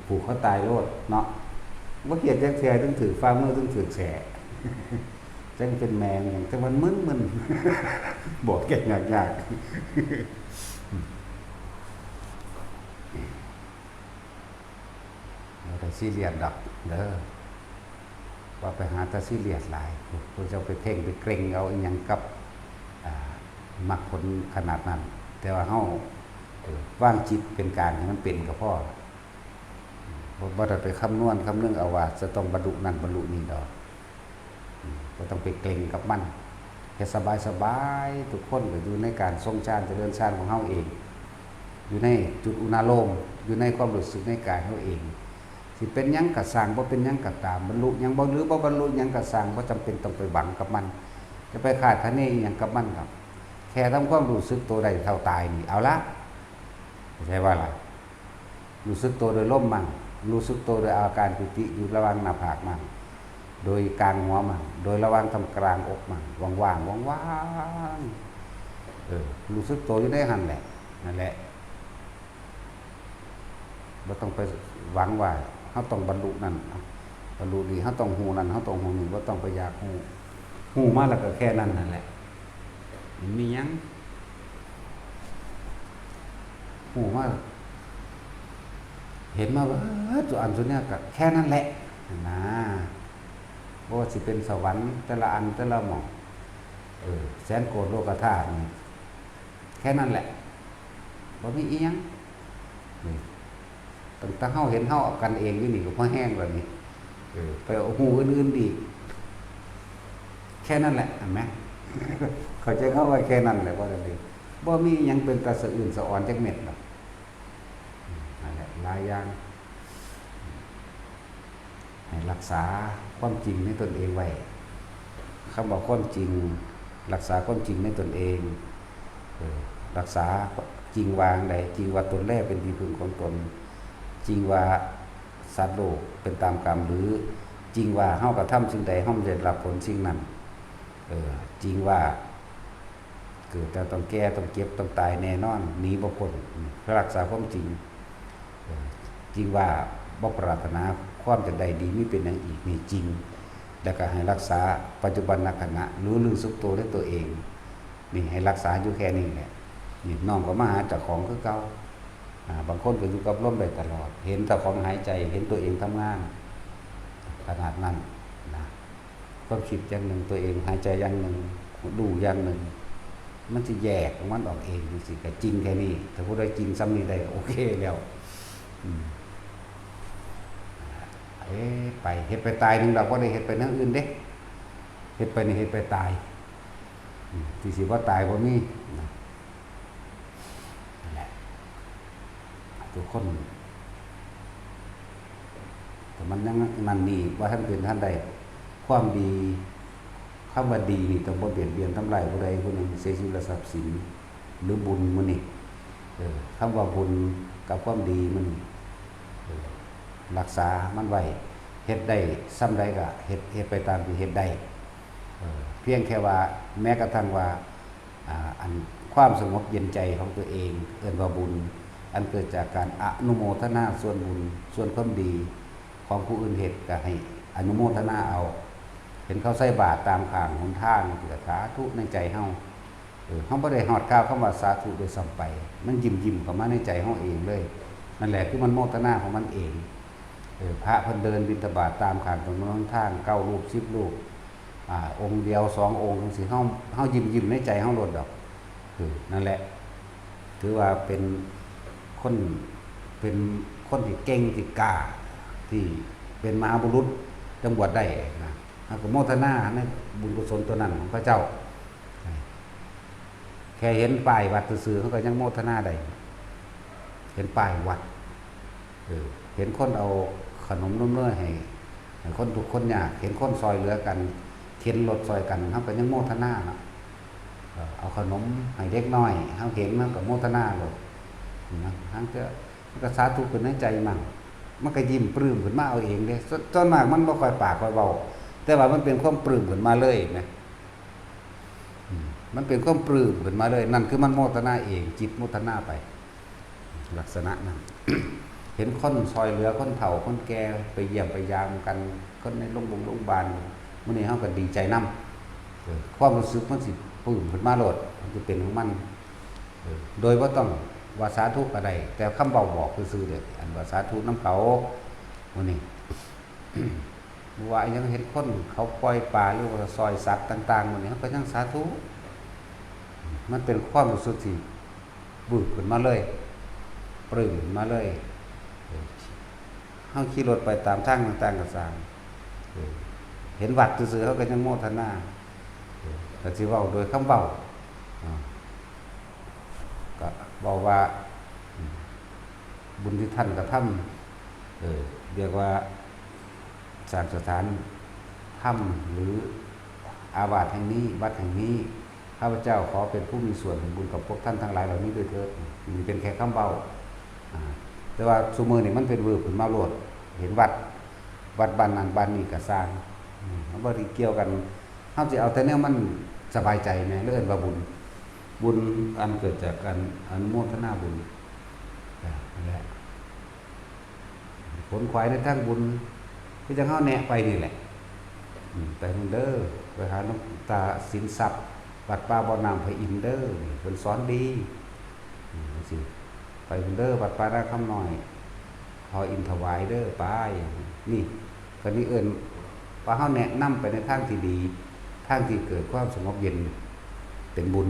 ผูกคอตายโลดเนาะว่าเครียดจังเสียต้องถือฟ้ามือต้องถือแสจังเป็นแมงอย่างแต่มันมึนบอกแก่ยากเราแต่ซีเรียสดอกเด้อว่าไปหาแต่ซีเรียสหลายพวกเจ้าไปเพ่งไปเกรงเอาอย่างกับมักผลขนาดนั้นแต่ว่าเฮาว่างจิตเป็นกลางให้มันเป็นกับพ่อบ่ได้ไปคำนวณคำนึงเอาว่าจะต้องบรรลุนั่นบรรลุนี่ดอกก็ต้องไปเกรงกับมันแค่สบายทุกคนก็อยู่ในการทรงฌานเจริญฌานของเฮาเองอยู่ในจุดอุณาโลมอยู่ในความรู้สึกในกายเฮาเองสิเป็นหยังก็สร้างบ่เป็นหยังก็ตามบรรลุหยังบ่หรือบ่บรรลุหยังก็สร้างบ่จำเป็นต้องไปหวังกับมันจะไปคาดคะเนหยังกับมันครับแค่ทำความรู้สึกตัวได้เท่าตายนี่เอาละใช่ว่าอะไรรู้สึกตัวโดยลมมั่งรู้สึกตัวโดยอาการปิติอยู่ระหว่างหน้าผากมั่งโดยกลางหัวมั่งโดยระหว่างทำกลางอกมั่งว่างรู้สึกตัวอยู่ได้หันแหละนั่นแหละเราต้องไปหวังว่าเขาต้องบรรลุนั่นบรรลุดีเขาต้องหูนั่นเขาต้องหูนี่ว่าต้องไปอยากหูมาแล้วก็แค่นั้นนั่นแหละมียังหูมาเห็นมาว่าจุดอันสุดเนี้ยก็แค่นั้นแหละนะว่าสิเป็นสวรรค์แต่ละอันแต่ละหม่องแสนโกรธโลกธาตุแค่นั้นแหละบ่มีอีหยังตั้งเฮาเห็นเฮาเอากันเองอยู่นี่ก็พอแห้งแล้วนี่ไปเอาหูอื่นๆดีแค่นั้นแหละเห็นไหมเขาใจเข้าไว้แค่นั้นแหละว่าได้เลยบ่มีหยังเป็นตาสะอื่นสะอ่อนจักเม็ดหรอกนั่นแหละหลายอย่างให้รักษาความจริงในตนเองไว้คำว่าความจริงรักษาความจริงในตนเองรักษาจริงวางใดจริงว่าตนแรกเป็นที่พึ่งของตนจริงว่าสัตว์โลกเป็นตามกรรมหรือจริงว่าเฮากระทำสิ่งใดเฮาจะรับผลสิ่งนั้นจริงว่าเกิดแต่ต้องแก่ต้องเก็บต้องตายแน่นอนหนีบ่พ้นรักษาความจริงจริงว่าบ่ปรารถนาความจะใดดีมีเป็นอย่างอีกนี่จริงแล้วก็ให้รักษาปัจจุบันขณะรู้ลือสุขตัวด้วยตัวเองนี่ให้รักษาอยู่แค่นี้แหละนี่น้องก็มาหาเจ้าของคือเก่าบางคนก็อยู่กับลมได้ตลอดเห็นเจ้าของหายใจเห็นตัวเองทำงานขนาดนั้นนะความคิดอย่างหนึ่งตัวเองหายใจอย่างหนึ่งดูอย่างหนึ่งมันจะแยกของมันออกเองสิแต่จริงแค่นี้ถ้าพูดได้จริงซ้ำนี้ได้โอเคแล้วไปเฮ็ดไปตายนึงเราก็ได้เฮ็ดไปนั่งอื่นเด้เฮ็ดไปนี่เฮ็ดไปตายที่สิว่าตายบ่มีนั่นแหละทุกคนแต่มันยังนั่นนี่ว่าท่านเป็นท่านใดความดีคำว่าดีนี่ต้องบ่เบียดเบียนทำลายผู้ใดผู้หนึ่งเสียชีวิตทรัพย์สินหรือบุญมันนี่คำว่าบุญกับความดีมันรักษามันไว้เฮ็ดได้ซ้ำใดก็เฮ็ดไปตามที่เฮ็ดได้เพียงแค่ว่าแม้กระทั่งว่าอันความสงบเย็นใจของตัวเองเอิ้นว่าบุญอันเกิดจากการอนุโมทนาส่วนบุญส่วนความดีของผู้อื่นเฮ็ดก็ให้อนุโมทนาเอาเห็นเขาใส่บาตรตามข้างหนทางก็สาธุในใจเฮาเฮาบ่ได้ฮอดกล่าวคำว่าสาธุโดยซ้ำไปมันยิ้มๆเข้ามาในใจเฮาเองเลยนั่นแหละคือมันโมทนาของมันเองพระเพิ่นเดินบิณฑบาตตามข้างถนนทาง9รูป10รูปองค์เดียว2องค์จังซี่เฮายิ้มในใจเฮาโลดดอกนั่นแหละถือว่าเป็นคนที่เก่งที่กล้าที่เป็นมหาบุรุษจังบวชได้นะก็โมทนาในบุญกุศลตัวนั้นของพระเจ้าแค่เห็นป้ายวัดซื่อๆเขาก็ยังโมทนาได้เห็นป้ายวัดเห็นคนเอาขนมนมเนยให้คนทุกคนยากเห็นคนซอยเหลือกัน เข็นรถซอยกันเฮาก็ยังโมทนาเนาะเอาขนมให้เด็กน้อยเฮาเห็นมันก็โมทนาโลดนะทั้งเจ้ามันก็สาธุขึ้นในใจมั่งมันก็ยิ้มปลื้มขึ้นมาเอาเองเด้ส่วนมากมันบ่ค่อยปากค่อยเว้าแต่ว่ามันเป็นความปลื้มขึ้นมาเลยนะมันเป็นความปลื้มขึ้นมาเลยนั่นคือมันโมทนาเองจิตโมทนาไปลักษณะนั้น เห็นคนซอยเหลือคนเฒ่าคนแก่ไปเยี่ยมไปยามกันคนในโรงพยาบาลมื้อนี้เฮาก็ดีใจนำความรู้สึกมันสิปลื้มขึ้นมาโลดมันจะเป็นของมันโดยบ่ต้องว่าสาธุก็ได้แต่คำเว้าบอกซื่อๆเด้ออันว่าสาธุนำเขามื้อนี้ ว่ายังเห็นคนเขาปล่อยปลาหรือว่าซอยสัตว์ต่างๆมื้อนี้เฮาก็ยังสาธุมันเป็นความรู้สึกที่บึกขึ้นมาเลยปลื้มขึ้นมาเลยเฮาขี่รถไปตามทางต่างๆก็สร้างเห็นวัดซื่อๆเฮาก็ยังโมทนาก็สิเว้าโดยคำเว้าก็บอกว่าบุญที่ท่านกระทำเรียกว่าสร้างสถานถ้ำหรืออาวาสแห่งนี้วัดแห่งนี้ข้าพเจ้าขอเป็นผู้มีส่วนบุญกับพวกท่านทั้งหลายเหล่านี้ด้วยเถิดนี่เป็นแค่คำเว้าแต่ว่าซุมื้อนี้มันเป็นเวิร์บขึ้นมาโลดเห็นวัดบ้านนั้นบ้านนี้ก็สร้างมันบ่ได้เกี่ยวกันเฮาสิเอาแต่แนวมันสบายใจแม่เอิ้นว่าบุญอันเกิดจากการอนุโมทนาบุญนั่นแหละผลขวายในทางบุญคือจังเฮาแนะไปนี่แหละไปมันเด้อไปหาหลวงตาสินทรัพย์วัดป่าบ่อน้ำพระอินทร์เด้อเพิ่นสอนดีสิไปมันเด้อวัดป่านาคำน้อยขออินถวายเด้อไปนี่ก็นี่เอิ้นว่าเฮาแนะนำไปในทางที่ดีทางที่เกิดความสงบเย็นเป็นบุญ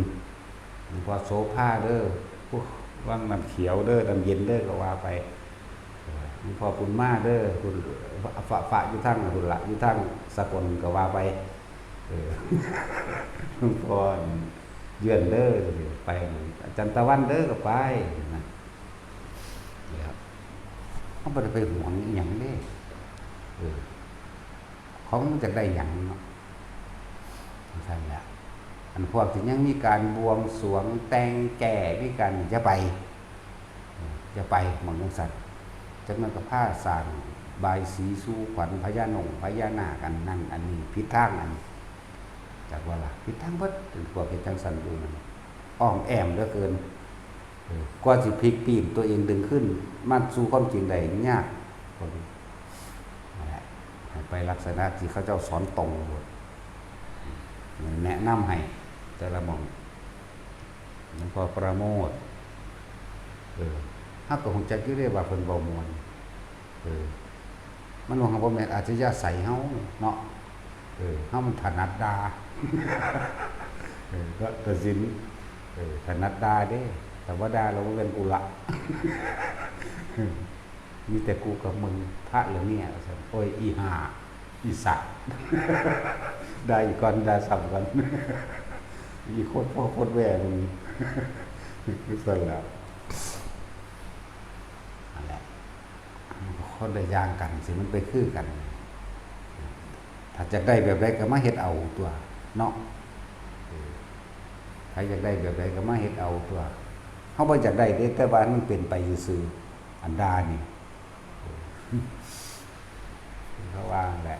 พอโสภาเด้อพวกว่างน้ำเขียวเด้อน้ำเย็นเด้อก็ว่าไปพอปุณมาเด้อคุณฝะอยู่ทางหุ่นละอยู่ทางสกลก็ว่าไปพอเยือนเด้อไปจันตะวันเด้อก็ไปนะครับเขาบ่ได้ไปหวงหยังเด้เขามันจะได้หยังเนาะใช่แล้วอันพวกที่ยังมีการบวงสรวงแต่งแก่มีการจะไปหมองจังซั่นจักนั้นก็ผ้าสร้างบายสีสู่ขวัญพญานาคอันนั้นอันนี้ผิดทางอันจากว่าล่ะผิดทางเบิดเป็นพวกเฮ็ดจังซั่นอยู่นั่นอ้อมแอมเหลือเกินกว่าสิพลิกปีนตัวเองดึงขึ้นมาสู่ความจริงได้ยากคนนั่นแหละไปลักษณะที่เขาเจ้าสอนตรงหมดแนะนำให้แต่ละหม่องหลวงพ่อประโมทเฮาก็คงจักอยู่ได้ว่าเพิ่นเว้าม่วนมันว่าบ่แม่นอาจจะยาใส่เฮาเนาะเฮามันถนัดด่าก็ตัดสินถนัดด่าเด้แต่ว่าด่าเราบ่เป็นกูละมีแต่กูกับมึงพระเหล่านี้ซั่นโอ้ยอีห่าอีสัตว์ได้อีกก่อนได้ซ้ำกันอีโคตรพ่อโคตรแม่มึงคือซั่นแล้วนั่นแหละคนละอย่างกันสิมันไปคือกันถ้าจะได้แบบใดก็มาเฮ็ดเอาตัวเนาะใครอยากได้แบบใดก็มาเฮ็ดเอาตัวเฮาบ่อยากได้เด้แต่ว่ามันเป็นไปซื่อๆอันดานี่เขาว่าแหละ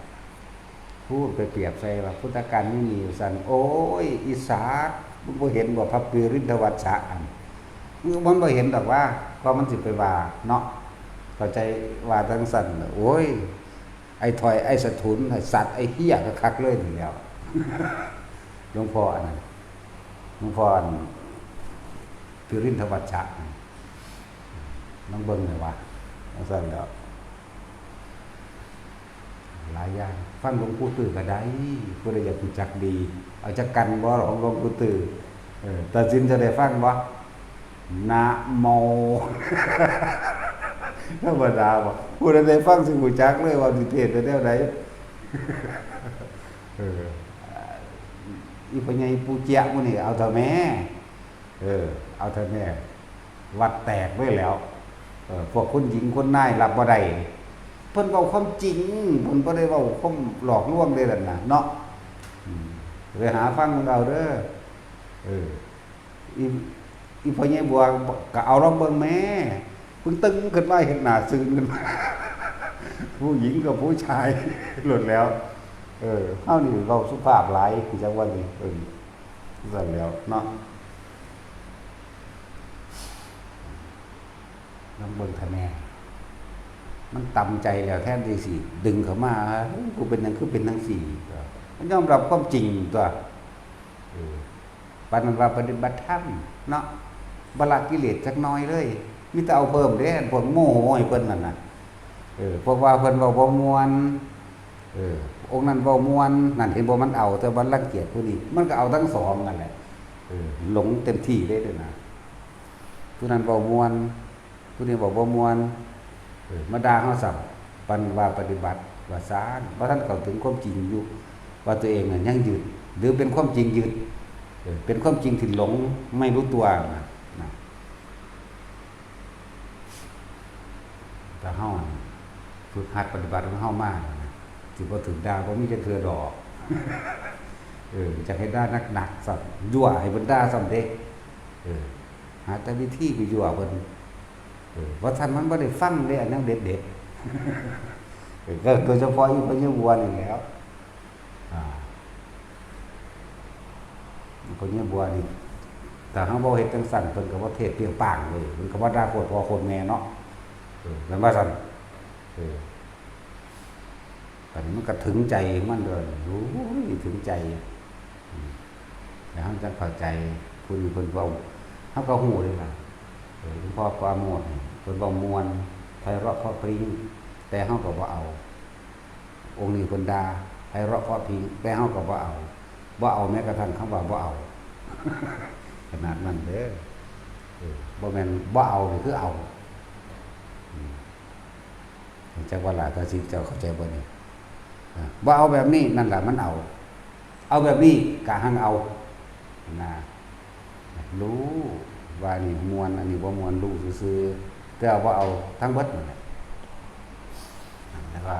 พูดไปเปรียบใส่ว่าพุทธกาลนี่มีสั่นโอ้ยอีสามึงบ่เห็นบ่พระปีรินทวัชชะอันมันบ่เห็นดอกว่าเพราะมันสิไปว่าเนาะเข้าใจว่าจังสั่นโอ้ยไอ้ถอยไอ้สะทุนไอ้สัตว์ไอ้เหี้ยก็คักเลยนี่แล้วหลวงพ่ออันนั้นหลวงพ่อปีรินทวัชชะน้องเบิ่งหน่อยว่าจังสั่นแล้วหลายอย่างฟังหลวงปู่ตื้อก็ได้ผู้ใดอยากรู้จักดีเอาจักกันบ่ของหลวงปู่ตื้อตัดสินจะได้ฟังบ่นะโมธรรมดาบ่ผู้ใดได้ฟังสิรู้จักเลยว่าสิเทศน์ไปแนวใดอีพ่อใหญ่ปู่เจี๊ยะมื้อนี้เอาเถอะแม่เอาเถอะแม่วัดแตกไว้แล้วพวกคุณหญิงคนนายรับบ่ได้เพิ่นเว้าความจริงเพิ่นบ่ได้เว้าความหลอกลวงเลยล่ะนะเนาะ ไปหาฟังมึงเอาเด้ออีอีพ่อใหญ่บัวก็เอาลองเบิ่งแม่เพิ่งตึงขึ้นมาเห็นหน้าซึ้งขึ้นมาผู้หญิงกับผู้ชายหลุดแล้วเฮานี่เราสุภาพหลายจังว่านี่สั่นแล้วเนาะลองเบิ่งคะแนนมันต่ำใจแล้วแทนที่สิดึงเข้ามากูเป็นหยังคือเป็นทั้งสี่มันยอมรับความจริงตัวปานนั้นว่าปฏิบัติธรรมเนาะบละกิเลสจักน้อยเลยมีแต่เอาเพิ่มเด้พวกโมโหให้เพิ่นนั่นน่ะเพราะว่าเพิ่นเว้าบ่ม่วนองค์นั้นเว้าม่วนนั่นเห็นบ่มันเอาแต่บ่รังเกียจผู้นี้มันก็เอาทั้งสองนั่นแหละหลงเต็มที่เลยเด้อนะผู้นั้นเว้าม่วนผู้นี้เว้าบ่ม่วนมาด่าเฮาซ้ํปันว่าปฏิบัติว่าซ่านบ่ทันเข้าถึงความจริงอยู่ว่าตัวเองน่ะยังยึดหรือเป็นความจริงยึดเป็นความจริงที่หลงไม่รู้ตัวนะแต่เฮาฝึกหัดปฏิบัติของเฮามากนะสิบ่ถึงด่าบ่มีจักเทื่อดอกจะให้ด่าหนักๆซ้ํยั่วให้เพิ่นด่าซ้ํเด้หาแต่วิธีไปยั่วเพิ่นว่าท่านมันบ่ได้ฟังเด้อันนั้นเด็ดๆก็โดยเฉพาะอีพญาวัวนี่แล้วพญาวัวนี่แต่เฮาบ่เฮ็ดจังซั่นเพิ่นก็บ่เทศเปรี้ยงป้างเลยเพิ่นก็บ่ด่าโคตรพ่อโคตรแม่เนาะแล้วว่าซั่นอันนี้มันก็ถึงใจมันเลยโอ้ยถึงใจแล้วเฮาจะเข้าใจเพิ่นเว้าเฮาก็ฮู้เลยล่ะหลวงพ่อปราโมทย์เพิ่นเว้ามวลไพเราะเพราะพริ้งแต่เฮาก็บ่เอาองค์นี้เพิ่นด่าไพเราะเพราะพริ้งแต่เฮาก็บ่เอาแม้กระทั่งคำว่าบ่เอาขนาดนั้นเด้อบ่แม่นบ่เอานี่คือเอาจักว่าล่ะตาสิเจ้าเข้าใจบ่นี่บ่เอาแบบนี้นั่นล่ะมันเอาแบบนี้ก็หังเอานะรู้ว่านี่มวลอันนี้บ่มวลรู้ซื่อๆแต่ว่าเอาทั้งเบิดนั่นแหละแล้วว่า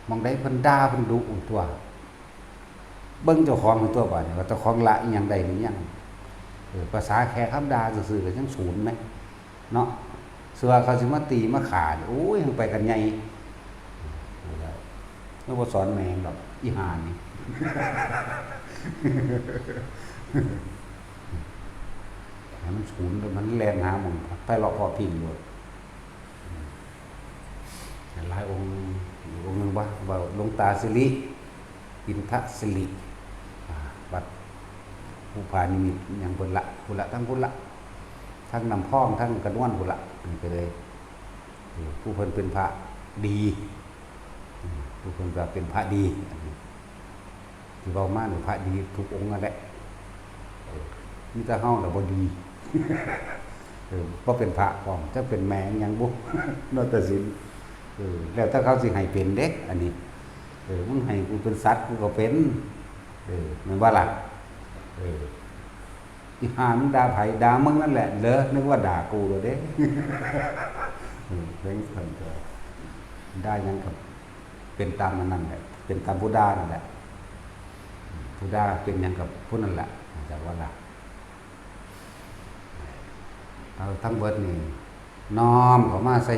มองได้เพิ่นด่าเพิ่นดุตัวเบิ่งเจ้าของตัวบ่นี่ว่าเจ้าของละอีหยังใดนี่ยังภาษาแค่คำด่าซื่อๆก็ยังศูนย์มั้ยเนาะเสือเขาสิมาตีมาขาดโอ้ยไปกันใหญ่แล้วบ่สอนแม่งดอกอีห่านี่มันศูนย์มันแล่นหาหม่องไผเลาะพอพิงอยู่หลายองค์นึงว่าหลวงตาสิริอินทศิริวัดผู้พานิมิตอย่างพุ่นละทั้งพุ่นละทั้งนำพ้องทั้งกระนวนพุ่นละนี่ไปเลยผู้เพิ่นเป็นพระดีผู้เพิ่นก็เป็นพระดีที่เว้ามานี่พระดีทุกองค์นั่นแหละมีแต่เฮาน่ะบ่ดีบ่เป็นพระพร้อมจะเป็นแม่หยังบ่นอกแต่สิแล้วถ้าเขาสิให้เป็นเด็กอันนี้มึงให้กูเป็นสัตว์กูก็เป็นแม่นว่าล่ะอีห่ามึงด่าไผด่ามึงนั่นแหละเหรอนึกว่าด่ากูเหรอเด้เพิ่นก็ได้หยังก็เป็นตามนั้นแหละเป็นตามพุทธานั่นแหละพุทธาเป็นหยังกับผู้นั่นแหละจักว่าล่ะเอาทั้งเบิดนี่น้อมเข้ามาใส่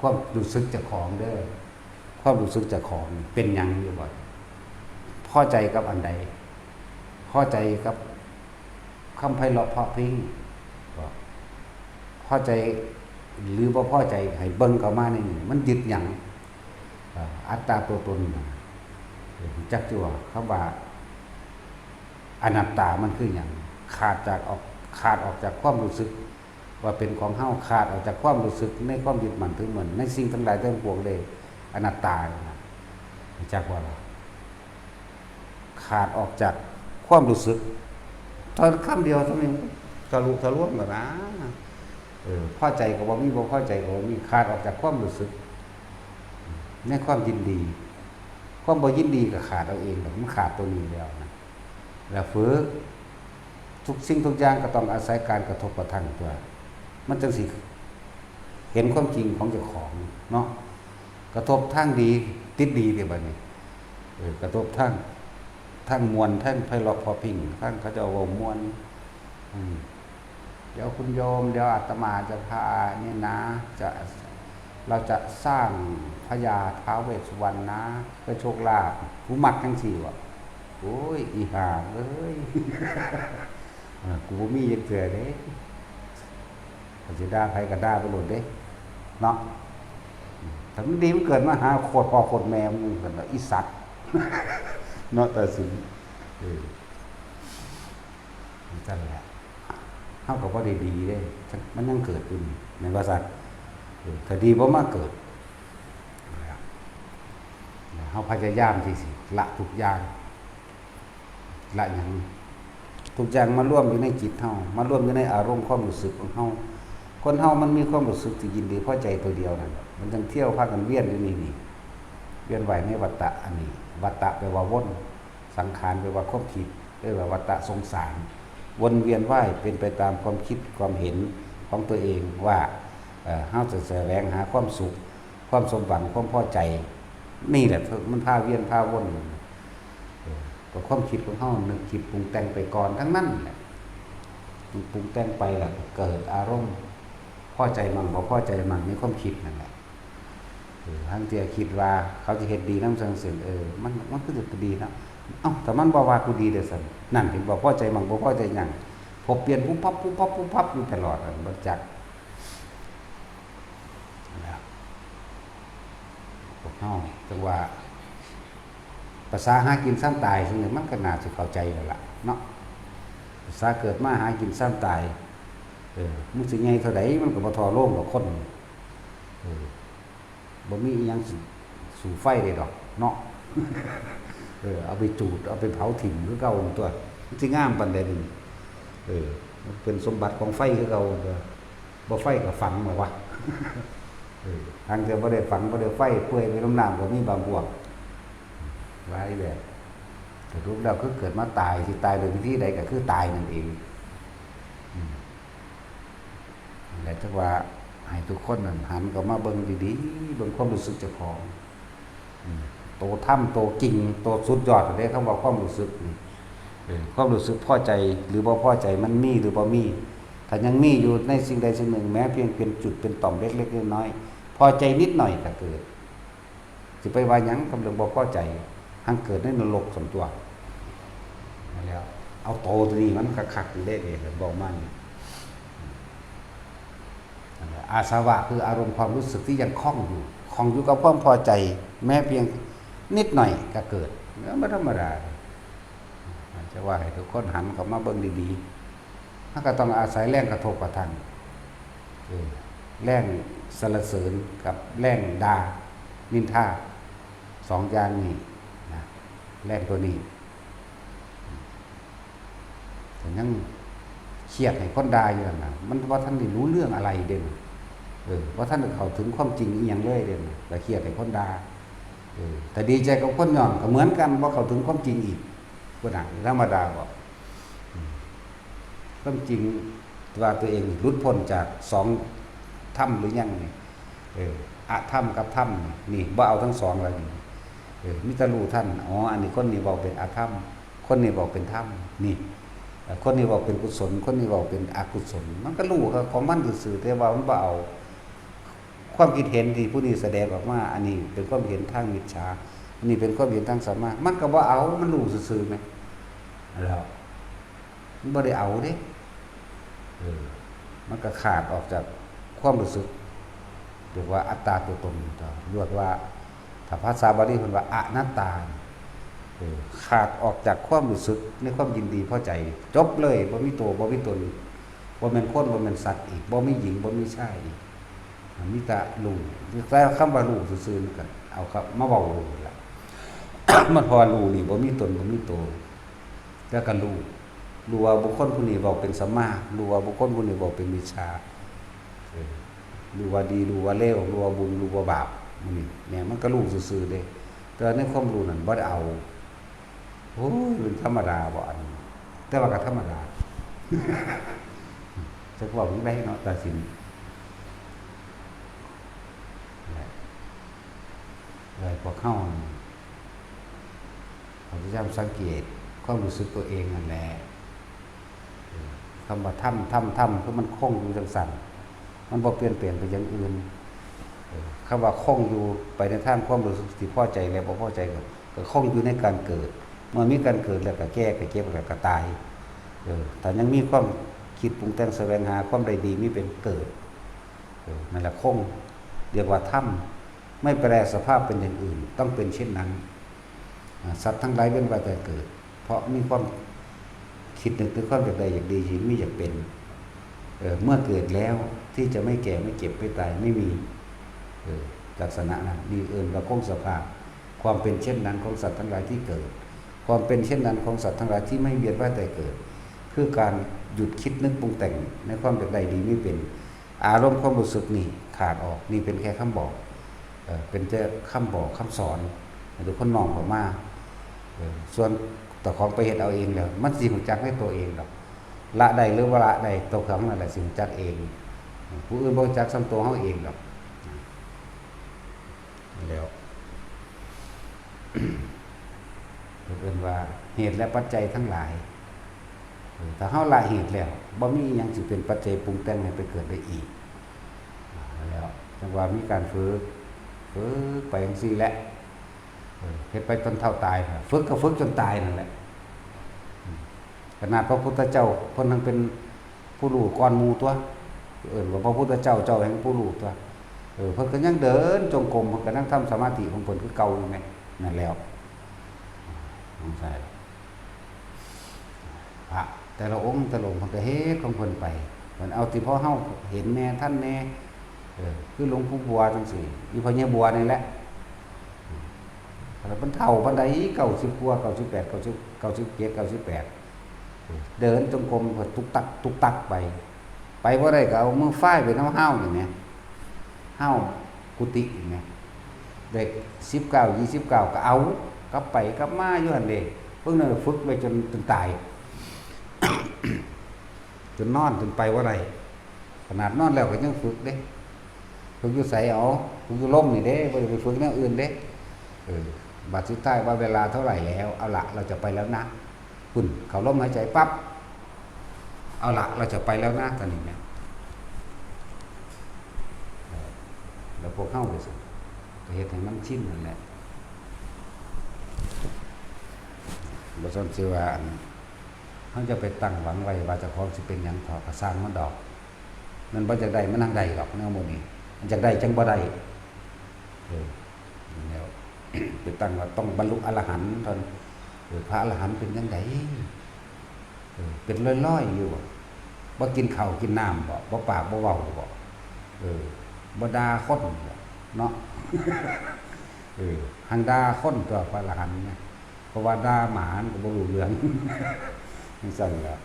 ความรู้สึกเจ้าของเด้อความรู้สึกเจ้าของเป็นหยังอยู่บ่พอใจกับอันใดพอใจกับคำไพเราะเพราะพริ้งพอใจหรือบ่พอใจให้เบิ่งเข้ามานี่มันยึดหยังอัตตาตัวตนจักจั่วคำว่าอนัตตามันคือหยังขาดออกจากความรู้สึกว่าเป็นของเฮาขาดออกจากความรู้สึกในความยึดมั่นถือมั่นในสิ่งทั้งหลายทั้งปวงเลยอนัตตาจักว่าขาดออกจากความรู้สึกตอนคำเดียวเท่านี้ทะลุทะลวงแล้วนะพอใจก็บ่มีบ่พอใจก็บ่มีขาดออกจากความรู้สึกในความยินดีความบ่ยินดีก็ขาดเอาเองมันขาดตัวนี้แล้วนะแล้วฝึกทุกสิ่งทุกอย่างก็ต้องอาศัยการกระทบกระทั่งตัวมันจังสิเห็นความจริงของเจ้าของเนาะกระทบทางดีติดดีเด้บัดนี้กระทบทาง ทั้งมวลทั้งไพเราะพอพิงทั้งเขาจะว่ามวลเดี๋ยวคุณโยมเดี๋ยวอาตมาจะพานี่นะเราจะสร้างพญาท้าวเวสสุวรรณนะเพื่อโชคลาภผู้มักทั้งสี่วะโอ้ยอีห่าเอ้ยกูบ่มียังเถื่อเด้เขาจะด่าใครก็ด่าไปหมดเด้เนาะถ้ามันดีมันเกิดมาหาโคตรพ่อโคตรแม่มึงกันอีสัตว์เนาะแต่สินั่นแหละเฮาก็บ่ได้ดีเด้มันยังเกิดอยู่ในว่าสัตว์ถ้าดีบ่มาเกิดเฮาพยายามที่สิละทุกอย่างละหยังทุกอย่างมาร่วมอยู่ในจิตเฮามาร่วมอยู่ในอารมณ์ความรู้สึกของเฮาคนเฮามันมีความรู้สึกที่ยินดีพอใจตัวเดียวนั่นมันจังเที่ยวพากันเวียนอยู่นี่เวียนไหวในวัฏฏะอันนี้วัฏฏะแปลว่าวนสังขารแปลว่าความคิดแปลว่าวัฏฏะสงสารวนเวียนว่ายเป็นไปตามความคิดความเห็นของตัวเองว่าเฮาจะแสวงหาความสุขความสมหวังความพอใจนี่แหละมันพาเวียนพาวนก็ความคิดของเฮานึกคิดปรุงแต่งไปก่อนทั้งนั้นแหละปรุงแต่งไปแล้วเกิดอารมณ์พอใจมั่งบ่พอใจมั่งในความคิดนั่นแหละทั้งที่คิดว่าเขาจะเฮ็ดดีนำเสริญมันคือจะดีนะเอ้าแต่มันบ่ว่ากูดีเด้อซั่นนั่นถึงบ่พอใจมั่งบ่พอใจหยังพอเปลี่ยนปุ๊บปั๊บอยู่ตลอดบ่จักพวกเฮาจังว่าภาษาหากินซ้ำตายซึ่งมันก็น่าสิเข้าใจแล้วล่ะเนาะภาษาเกิดมาหากินซ้ำตายมันสิใหญ่เท่าใดมันก็บ่ทอโลกกับคนบ่มีอีหยังสู่ไฟได้ดอกเนาะเอาไปจูดเอาไปเผาถิ่มคือเก่าตัวมันสิงามปานใดนี่มันเป็นสมบัติของไฟคือเก่าบ่ไฟก็ฝังมาวะทางจะบ่ได้ฝังบ่ได้ไฟเปื่อยไปลงน้ำก็มีบางพวกไว้แบบแต่รูปแล้วคือเกิดมาตายสิตายโดยวิธีใดก็คือตายนั่นเองและจังว่าให้ทุกคนนั่นหันเข้ามาเบิ่งดีๆเบิ่งความรู้สึกเจ้าของโตถ้ำโตจริงโตสุดยอดได้คำว่าความรู้สึกความรู้สึกพอใจหรือบ่พอใจมันมีหรือบ่มีถ้ายังมีอยู่ในสิ่งใดสิ่งหนึ่งแม้เพียงเป็นจุดเป็นต่อมเล็กๆน้อยๆพอใจนิดหน่อยก็เกิดสิไปว่าหยังกับเรื่องบ่พอใจหังเกิดในนรกสมตัวแล้วเอาโตตัวนี้มันคักๆได้เลยบอกมันอาสวะคืออารมณ์ความรู้สึกที่ยังคล้องอยู่กับความพอใจแม้เพียงนิดหน่อยก็เกิดไม่ธรรมดาจะว่าให้ทุกคนหันเข้ามาเบิ่งดีๆถ้าก็ต้องอาศัยแรงกระทบกระทั่งแรงสรรเสริญกับแรงด่านินทาสองอย่างนี้นะแรงตัวนี้แต่ยังเครียดให้คนด่าอยู่นะมันว่าท่านได้รู้เรื่องอะไรเด่นว่าท่านเข้าถึงความจริงอีหยังเลยเด่นแต่เครียดให้คนด่าแต่ดีใจกับคนย่อนก็เหมือนกันว่าเข้าถึงความจริงอีกคนหนักธรรมดาบอกความจริงว่าตัวเองหลุดพ้นจากสองถ้ำหรือยังนี่อะถ้ำกับถ้ำนี่บ่เอาทั้งสองเลยมิตรรู้ท่านอันนี้คนนี้บอกเป็นอะถ้ำคนนี้บอกเป็นถ้ำนี่คนนี้บอกเป็นกุศลคนนี้บอกเป็นอกุศลมันก็รู้ของมันสื่อแต่ว่ามันบ่เอาความคิดเห็นที่ผู้นี้แสดงออกมาอันนี้เป็นความเห็นทางมิจฉาอันนี้เป็นความเห็นทางสัมมามันก็บ่เอามันรู้ซื่อๆมั้ยแล้วมันบ่ได้เอาเด้มันก็ขาดออกจากความรู้สึกเรียกว่าอัตตาตัวตนเรียกว่าถ้าภาษาบาลีเพิ่นว่าอนัตตาขาดออกจากความรู้สึกในความยินดีพอใจจบเลยบ่มีตัวบ่มีตนบ่แม่นคนบ่แม่นสัตว์อีกบ่มีหญิงบ่มีชายอีกมีแต่รู้แต่คำว่ารู้ซื่อๆกันเอาครับมาเว้ารู้ล่ะ มันพอรู้นี่บ่มีตนบ่มีตัวแล้วก็รู้ว่าบุคคลผู้นี้บอกเป็นสัมมารู้ว่าบุคคลผู้นี้บอกเป็นมิจฉารู้ว่าดีรู้ว่าเลวรู้ว่าบุญรู้ว่าบาปนี่เนี่ยมันก็รู้ซื่อๆเด้แต่ในความรู้นั้นบ่ได้เอาโอ้ยเป็นธรรมดาบ่อันแต่ว่าก็ธรรมดาจะบอกได้เนาะตัดสินเลยพอเข้าพยายามสังเกต ความรู้สึกตัวเองนั่นแหละคำว่าทำคือมันคงอยู่จังสั่นมันบ่เปลี่ยนไปอย่างอื่นคำว่าคงอยู่ไปในทางความรู้สึกที่พอใจและบ่พอใจก็คงอยู่ในการเกิดเมื่อมีการเกิดแล้วก็แก้ก็เก็บแล้วก็ตายแต่ยังมีความคิดปรุงแต่งแสวงหาความใดดีมีเป็นเกิดนั่นแหละคงเรียกว่าถ้ำไม่แปรสภาพเป็นอย่างอื่นต้องเป็นเช่นนั้นสัตว์ทั้งหลายเป็นว่าแต่เกิดเพราะมีความคิดนึกถึงความอยากใดอยากดีชีวิตไม่อยากเป็นเมื่อเกิดแล้วที่จะไม่แก่ไม่เจ็บไม่ตายไม่มีลักษณะนั้นนี่ว่าคงสภาพความเป็นเช่นนั้นของสัตว์ทั้งหลายที่เกิดความเป็นเช่นนั้นของสัตว์ทั้งหลายที่ไม่เวียนว่ายตายเกิดคือการหยุดคิดนึกปรุงแต่งในความอยากใดดีไม่เป็นอารมณ์ความรู้สึกนี่ขาดออกนี่เป็นแค่คำบอกเป็นแค่คำบอกคำสอนหรือคนน้อมออกมาส่วนต่อของไปเห็นเอาเองแล้วมันสิหุ่นจักให้ตัวเองหรอกละใดหรือว่าละใดตัวของนั่นแหละสิหุ่นจักเองผู้อื่นบ่จักซ้ำตัวเฮาเองหรอกแล้วเรียกว่าเหตุและปัจจัยทั้งหลายถ้าเฮาละเหตุแล้วบ่มีหยังสิเป็นปัจจัยปรุงแต่งให้ไปเกิดได้อีกแล้วจังว่ามีการฝึกไปจังซี่แหละเฮ็ดไปจนเท่าตายฝึกก็ฝึกจนตายนั่นแหละขนาดพระพุทธเจ้าเพิ่นทั้งเป็นผู้รู้ก่อนหมู่ตัวว่าพระพุทธเจ้าแห่งผู้รู้ตัวเพิ่นก็ยังเดินจงกรมเพิ่นก็นั่งทำสมาธิของเพิ่นคือเก่าอยู่ไงนั่นแล้วใช่พระแต่ละองค์แต่ละองค์เพิ่นก็เฮ็ดของเพิ่นไปเพิ่นเอาที่พอเฮาเห็นแน่ท่านแน่คือหลวงปู่บัวจังซี่อีพ่อใหญ่บัวนี่แหละแล้วมันเท่าปานใด90กว่า98 90 97 98เดินจงกรมเพิ่นตุกตักไปบ่ได้ก็เอามือฝ้ายไปน้ำห้าวนี่แหมห้าวกุฏินี่แหมเด็ก19 29ก็เอากลับไปกลับมาอยู่หั่นเด้เพิ่นน่ะฝึกไปจนตาย จนนอนจนไปบ่ได้ขนาดนอนแล้วก็ยังฝึกเด้ฝึกอยู่ไสเอาฝึกอยู่ลมนี่เด้บ่ได้ไปฝึกแนวอื่นเด้บัดสุดท้ายว่าเวลาเท่าไหร่แล้วเอาละเราจะไปแล้วนะคุณเขาลมหายใจปั๊บเอาละเราจะไปแล้วนะตอนนี้เนี่ยแล้วพวกเข้าไปสิเหตุให้มันชินนั่นแหละบ่สนสิว่าเขาจะไปตั้งหวังไว้ว่าเจ้าของสิเป็นหยังพอกระสร้างมันดอกมันบ่จักได้มันนั่งได้หรอกแนวหมู่นี้มันจักได้จังบ่ได้แล้วไปตั้งว่าต้องบรรลุอรหันต์ตอนพระอรหันต์เป็นจังไดเป็นลอยๆอยู่บ่กินข้าวกินน้ำบ่ปากบ่เว้าบ่บ่ด่าคนเนาะหังด่าคนตัวพระอรหันต์เนี่ยเพราะว่าด่าหมามันก็บ่รู้เรื่องจังซั่นล่ะ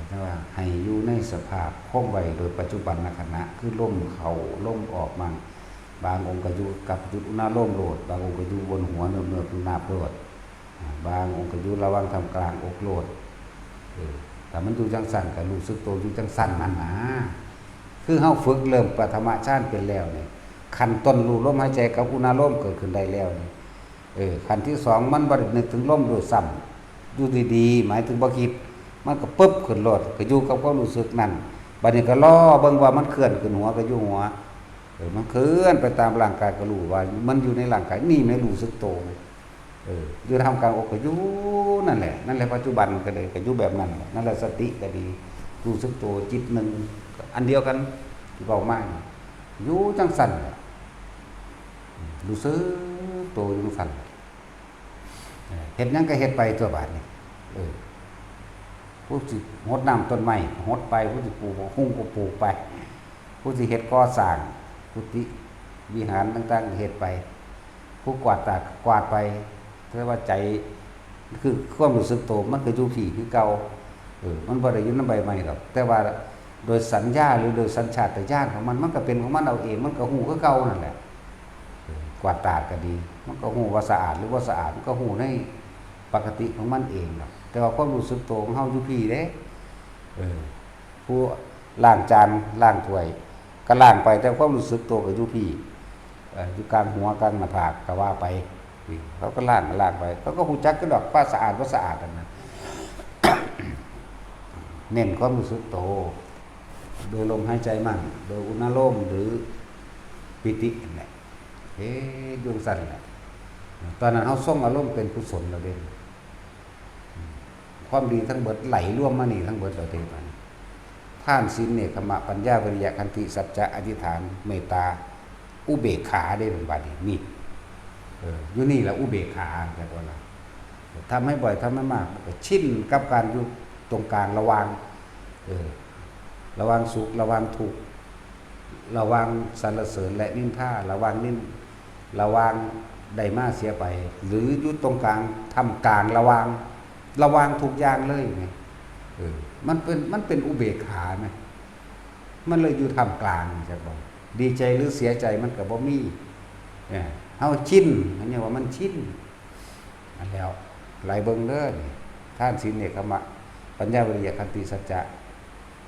แต่ว่าให้อยู่ในสภาพคงไว้โดยปัจจุบันขณะคือลมเข้าลมออกมาบางองค์ก็อยู่กับจุดอุณาโลมโลดบางองค์ก็อยู่บนหัวเนื้อนาบโลดบางองค์ก็อยู่ระหว่างทำกลางอกโลดแต่มันอยู่จังสั่นก็รู้สึกตัวอยู่จังสั่นนั่นนะคือเฮาฝึกเริ่มปฐมฌานเป็นแล้วนี่ขั้นต้นรู้ลมหายใจกับอุณาโลมเกิดขึ้นได้แล้วนี่ขั้นที่2มันบ่ได้นึกถึงลมโดยซ้ำอยู่ดีๆหมายถึงบ่คิดมันก็ปึ๊บขึ้นโลดก็อยู่กับความรู้สึกนั่นบัดนี้ก็รอเบิ่งว่ามันเคลื่อนขึ้นหัวก็อยู่หัวมันเคลื่อนไปตามร่างกายก็รู้ว่ามันอยู่ในร่างกายนี่ไม่รู้สึกโตอยู่ทำกลางอกก็อยู่นั่นแหละปัจจุบันก็เลยก็อยู่แบบนั้นนั่นแหละสติก็ดีรู้สึกโตจิตหนึ่งอันเดียวกันเว้ามากอยู่จังสั่นรู้สึกโตอยู่จังสั่นเฮ็ดหยังก็เฮ็ดไปตัวบาดนี้ผู้สิหดน้ำต้นไม้หดไปผู้สิปลูกหุ้งก็ปลูกไปผู้สิเฮ็ดก่อสร้างกุฏิวิหารต่างๆเฮ็ดไปผู้กวาดตากวาดไปเพราะว่าใจคือความรู้สึกโตมันก็อยู่ที่คือเก่ามันบ่ได้อยู่นำใบไม้หรอกแต่ว่าโดยสัญญาหรือโดยสัญชาตญาณของมันก็เป็นของมันเอาเองมันก็ฮู้คือเก่านั่นแหละกวาดตาดก็ดีมันก็ฮู้ว่าสะอาดหรือว่าสะอาดมันก็ฮู้ในปกติของมันเองหรอกแต่ว่าความรู้สึกโตของเฮาอยู่พี่เด้ผู้ล้างจานล้างถ้วยก็ล้างไปแต่ความรู้สึกโตก็อยู่พี่อยู่กลางหัวกลางหน้าผากก็ว่าไป นี่เขาก็ล้างไปเขาก็หูจักก็ดอกป้าสะอาดว่าสะอาดนั่นนะ เน้นความรู้สึกโตโดยลมหายใจมั่งโดยอุณโลมหรือปิตินั่นแหละดวงสั่นแหละตอนนั้นเขาส่งอารมณ์เป็นกุศลเราเด่นความดีทั้งเบิดไหลร่วมมานี่ทั้งเบิดเราเด่นมันท่านศีลเนกขมะปัญญาวิริยะขันติสัจจะอธิษฐานเมตตาอุเบกขาได้เป็นบาดนี่อยู่นี่แหละอุเบกขาแต่ว่าเราทำให้บ่อยทำให้มากชินกับการอยู่ตรงกลางระหว่างระหว่างสุขระหว่างทุกข์ระหว่างสรรเสริญและนินทาระหว่างระหว่างได้มาเสียไปหรืออยู่ตรงกลางทำกลางระหว่างทุกอย่างเลยไงมันเป็นอุเบกขาไหมมันเลยอยู่ทำกลางจะบอกดีใจหรือเสียใจมันก็บ่มีเฮาชินอันนี้ว่ามันชินอันแล้วหลายเบิ่งเด้อท่านศีลเนกขมะปัญญาวิริยะขันติสัจจะ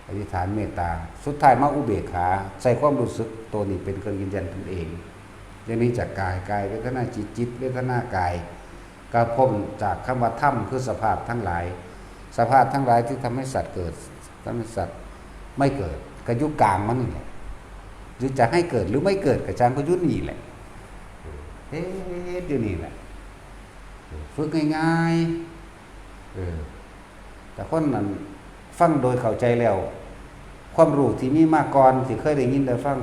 อธิษฐานเมตตาสุดท้ายมาอุเบกขาใส่ความรู้สึกตัวนี้เป็นเครื่องยืนยันตนเองอย่างนี้จากกายเวทนาจิตเวทนากายก็พ้นจากคำว่าธรรมคือสภาพทั้งหลายสภาพทั้งหลายที่ทำให้สัตว์เกิดทำให้สัตว์ไม่เกิดก็ยุคกลางมันนี่แหละหรือจะให้เกิดหรือไม่เกิดกระจางก็ยุคนี่แหละอยู่นี่แหละฝึกง่ายๆแต่คนนั้นฟังโดยเข้าใจแล้วความรู้ที่มีมาก่อนที่เคยได้ยินได้ฟัง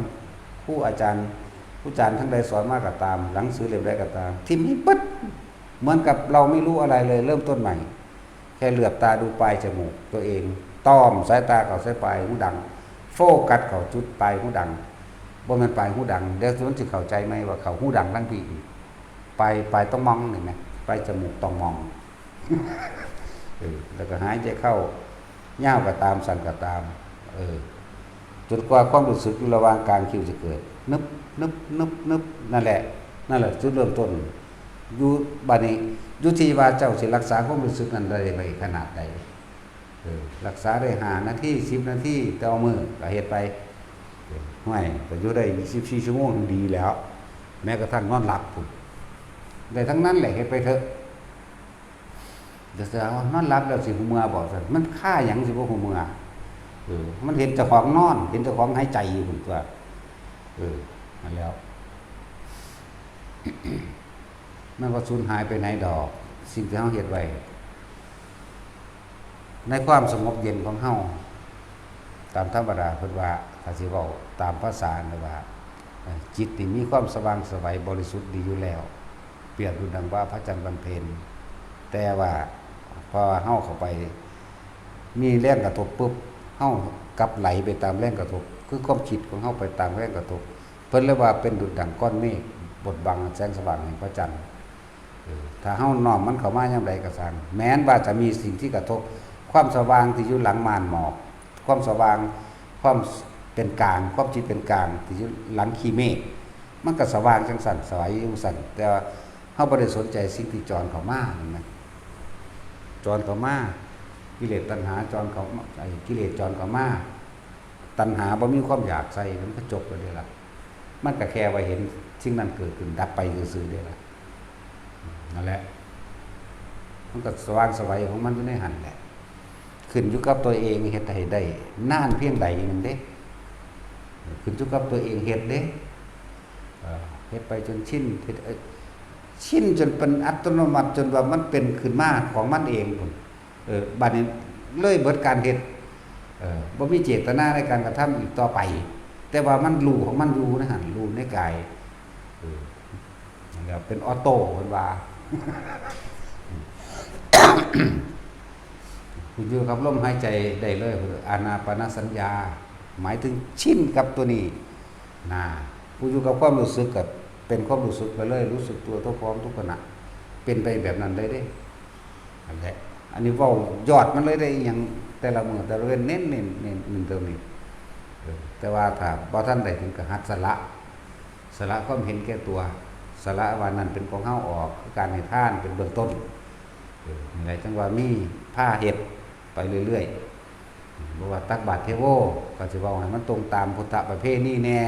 ผู้อาจารย์ทั้งใดสอนมากก็ตามหนังสือเล่มใดก็ตามที่มีปึ๊ดเหมือนกับเราไม่รู้อะไรเลยเริ่มต้นใหม่แค่เหลือบตาดูปลายจมูกตัวเองต้อมสายตาเข้าสายปลายหูดังโฟกัสเข้าจุดปลายหูดังบ่แม่นปลายหูดังเดี๋ยวมันสิเข้าใจไหมว่าเขาหูดังทั้งพี่ปลายต้องมองนี่นะปลายจมูกต้องมองแล้วก็หายใจเข้าย่าวก็ตามสั่นก็ตามจนกว่าความรู้สึกอยู่ระหว่างกลางคิ้วจะเกิดนึบนั่นแหละจุดเริ่มต้นอยู่บัดนี้อยู่ที่ว่าเจ้าสิรักษาความรู้สึกนั้นได้ไปขนาดใดรักษาได้5 นาที10 นาทีต่อมื้อก็เฮ็ดไปห้วยก็อยู่ได้24 ชั่วโมงดีแล้วแม้กระทั่งนอนหลับพุ่นได้ทั้งนั้นแหละเฮ็ดไปเถอะจะว่านอนหลับแล้วสิหูเมื่อบอกซั่นมันค่าหยังสิบ่หูเมื่อมันเห็นเจ้าของนอนเห็นเจ้าของหายใจอยู่พุ่นตัวนั่นแล้ว มันก็สูญหายไปไหนดอกสิ่งที่เฮาเฮ็ดไว้ในความสงบเย็นของเฮาตามธรรมดาเพิ่นว่าถ้าสิเว้าตามภาษาน่ะว่าจิตนี่มีความสว่างไสวบริสุทธิ์ดีอยู่แล้วเปรียบอยู่ดังว่าพระจันทร์บรรเพ็ญแต่ว่าพอเฮาเข้าไปมีแรงกระทบปุ๊บเฮากลับไหลไปตามแรงกระทบคือความคิดของเฮาไปตามแรงกระทบเพิ่นเรียกว่าเป็นดุจดั่งก้อนเมฆบดบังแสงสว่างแห่งพระจันทร์ถ้าเฮาน้อมมันเข้ามายามใดก็ซั่นแม้นว่าจะมีสิ่งที่กระทบความสว่างที่อยู่หลังม่านหมอกความสว่างความเป็นกลางความจิตเป็นกลางที่อยู่หลังขี้เมฆมันก็สว่างจังซั่นสวยจังซั่นแต่ว่าเฮาบ่ได้สนใจสิ่งที่จรเข้ามานั่นนะจรเข้ามากิเลสตัณหาจรเข้ามากิเลสจรเข้ามาตัณหาบ่มีความอยากใส่มันก็จบไปเลยล่ะมันก็แค่ว่าเห็นสิ่งนั้นเกิดขึ้นดับไปซื่อๆได้ล่ะนั่นแหละมันก็สว่างสวยของมันอยู่ในหันแหละขึ้นอยู่กับตัวเองเฮ็ดให้ได้นานเพียงใดนั่นเด้ขึ้นอยู่กับตัวเองเฮ็ดเด้เฮ็ดไปจนชินชินจนเป็นอัตโนมัติจนว่ามันเป็นขึ้นมาของมันเองพุ่นบัดนี้เลยเบิดการเฮ็ดบ่มีเจตนาในการกระทำอีกต่อไปแต่ว่ามันรู้ของมันอยู่ในหันรู้ในกายแล้วเป็นออโต้เพิ่นว่าคุณอยู่กับลมหายใจได้เลยอานาปานสัญญาหมายถึงชินกับตัวนี้นะผู้อยู่กับความรู้สึกกับเป็นความรู้สึกไปเลยรู้สึกตัวทุกพร้อมทุกขณะเป็นไปแบบนั้นเลยเด้นั่นแหละอันนี้เว้ายอดมันเลยได้อย่างแต่ละมื้อแต่ละเว้นเน้นเติมนี่แต่ว่าถ้าบ่ทันได้ถึงกับหัดสละความเห็นแก่ตัวสละว่านั้นเป็นของเฮาออกการให้ทานเป็นเบื้องต้นนี่แหละจังว่ามีผ้าเฮ็ดไปเรื่อยๆบ่ว่าตักบาตรเทโวก็สิเว้าให้มันตรงตามพุทธประเพณีแน่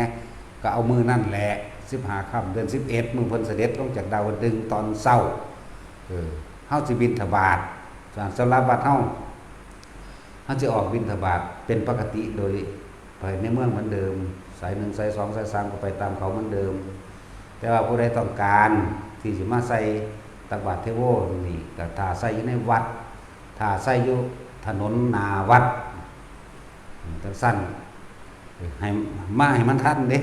ก็เอามือนั่นแหละ15ค่ำเดือน11มือเพิ่นเสด็จลงจากดาวดึงส์ตอนเช้าเฮาสิบิณฑบาตสำหรับวัดเฮาจะออกบิณฑบาตเป็นปกติโดยไปในเมืองเหมือนเดิมสาย1สาย2สาย3ก็ไปตามเขาเหมือนเดิมแต่ว่าผู้ใดต้องการที่สิมาใส่ตักบาตรเทโวนี่ก็ถ้าใส่อยู่ในวัดถ้าใส่อยู่ถนนหน้าวัดจังซั่นให้มันทันเด้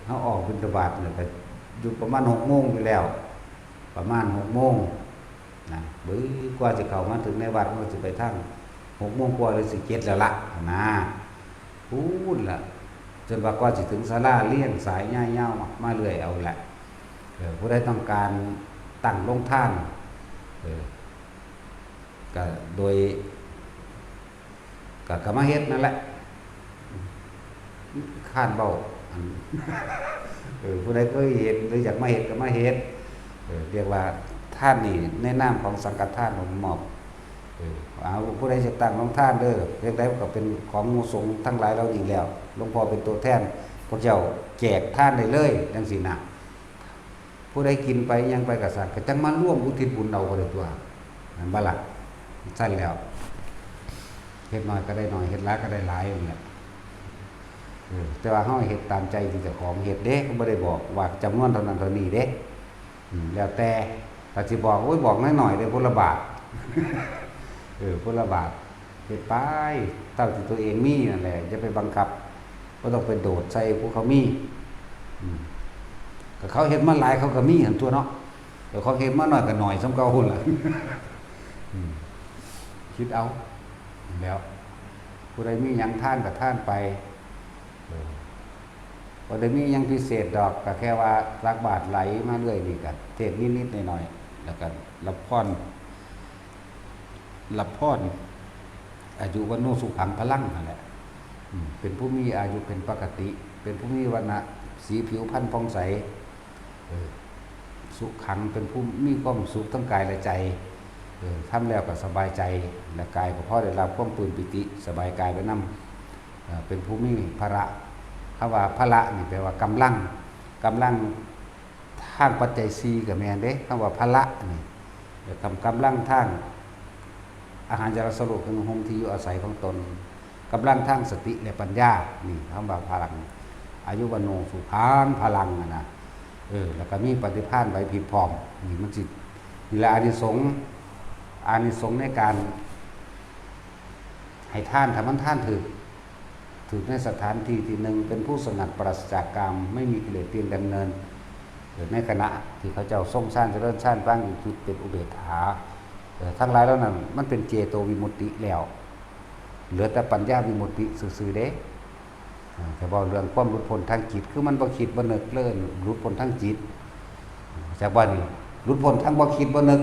เฮาออกบิณฑบาตเนี่ยก็อยู่ประมาณ 6:00 นอยู่แล้วประมาณ 6:00 นนะบึ้กว่าสิเข้ามาถึงในวัดมันสิไปทาง 6:00 นกว่าหรือสิ7:00แล้วล่ะนะพูดล่ะจนว่ากว่าสิถึงศาลาเลี้ยงสายยาวๆมาเรื่อยเอาแหละผู้ใดต้องการตั้งโรงทานก็โดยก็มาเฮ็ดนั่นแหละคาดเบ้าผู้ใดเคยเฮ็ดหรืออยากมาเฮ็ดก็มาเฮ็ดเรียกว่าท่านนี่ในนามของสังฆทานผมมอบเอาผู้ใดจะตั้งโรงทานเด้อเรียกได้ก็เป็นของหมู่สงฆ์ทั้งหลายเรานี่แล้วหลวงพ่อเป็นตัวแทนพวกเจ้าแจกทานได้เลยจังซี่นะผู้ใดกินไปยังไปกับสัตว์ก็จังมาร่วมอุทิศบุญเอาก็ได้ตัวนั่นบ่ล่ะสั้นแล้วเฮ็ดน้อยก็ได้น้อยเฮ็ดหลายก็ได้หลายอย่างเงี้ยแต่ว่าเฮาเฮ็ดตามใจที่เจ้าของเฮ็ดเด้ก็บ่ได้บอกว่าจำนวนเท่านั้นเท่านี้เด้แล้วแต่ถ้าสิบอกโอ้ยบอกน้อยๆได้พุ่นละบาทพุ่นละบาทเฮ็ดไปเท่าที่ตัวเองมีนั่นแหละอย่าไปบังคับบ่ต้องไปโดดใส่พวกเขามีก็เขาเฮ็ดมาหลายเขาก็มีหั่นตัวเนาะเดี๋ยวเขาเฮ็ดมาน้อยก็น้อยส่ำเก่าพุ่นล่ะคิดเอาแล้วผู้ใดมีหยังทานก็ทานไปบ่ได้มีหยังพิเศษดอกก็แค่ว่ารักบาทไหลมาเรื่อยนี่ก็เทศนิดๆหน่อยๆแล้วก็รับพรอายุวันโนสุขังพลังนั่นแหละเป็นผู้มีอายุเป็นปกติเป็นผู้มีวรรณะสีผิวพรรณผ่องใสสุขังเป็นผู้มีความสุขทั้งกายและใจทำแล้วก็สบายใจและกายก็พอได้รับความปลื้มปิติสบายกายไปนำเป็นผู้มีพละคำว่าพละนี่แปลว่ากำลังทางปัจจัย4ก็แม่นเด้คำว่าพละนี่กำลังทางอาหารยาสรุปคือหงที่อยู่อาศัยของตนกำลังทางสติและปัญญานี่คำว่าพลังอายุวโนสุขังพลังนะแล้วก็มีปฏิภาณไว้ผิดพร้อมนี่มันสินี่ละอานิสงส์ในการให้ท่านทำมันท่านถึงในสถานที่ที่หนึ่งเป็นผู้สงัดปราศจากกามไม่มีกิเลสเพียงดำเนินในขณะที่เขาเจ้าทรงสร้างเจริญสร้างบ้างอยู่จุดเป็นอุเบกขาทั้งหลายแล้วนั้นมันเป็นเจโตวิมุตติแล้วเหลือแต่ปัญญาวิมุตติซื่อๆเด้แต่ว่าเรื่องความหลุดพ้นทางจิตคือมันบ่คิดบ่นึกเลิ่นหลุดพ้นทางจิตจากว่านี่หลุดพ้นทางบ่คิดบ่นึก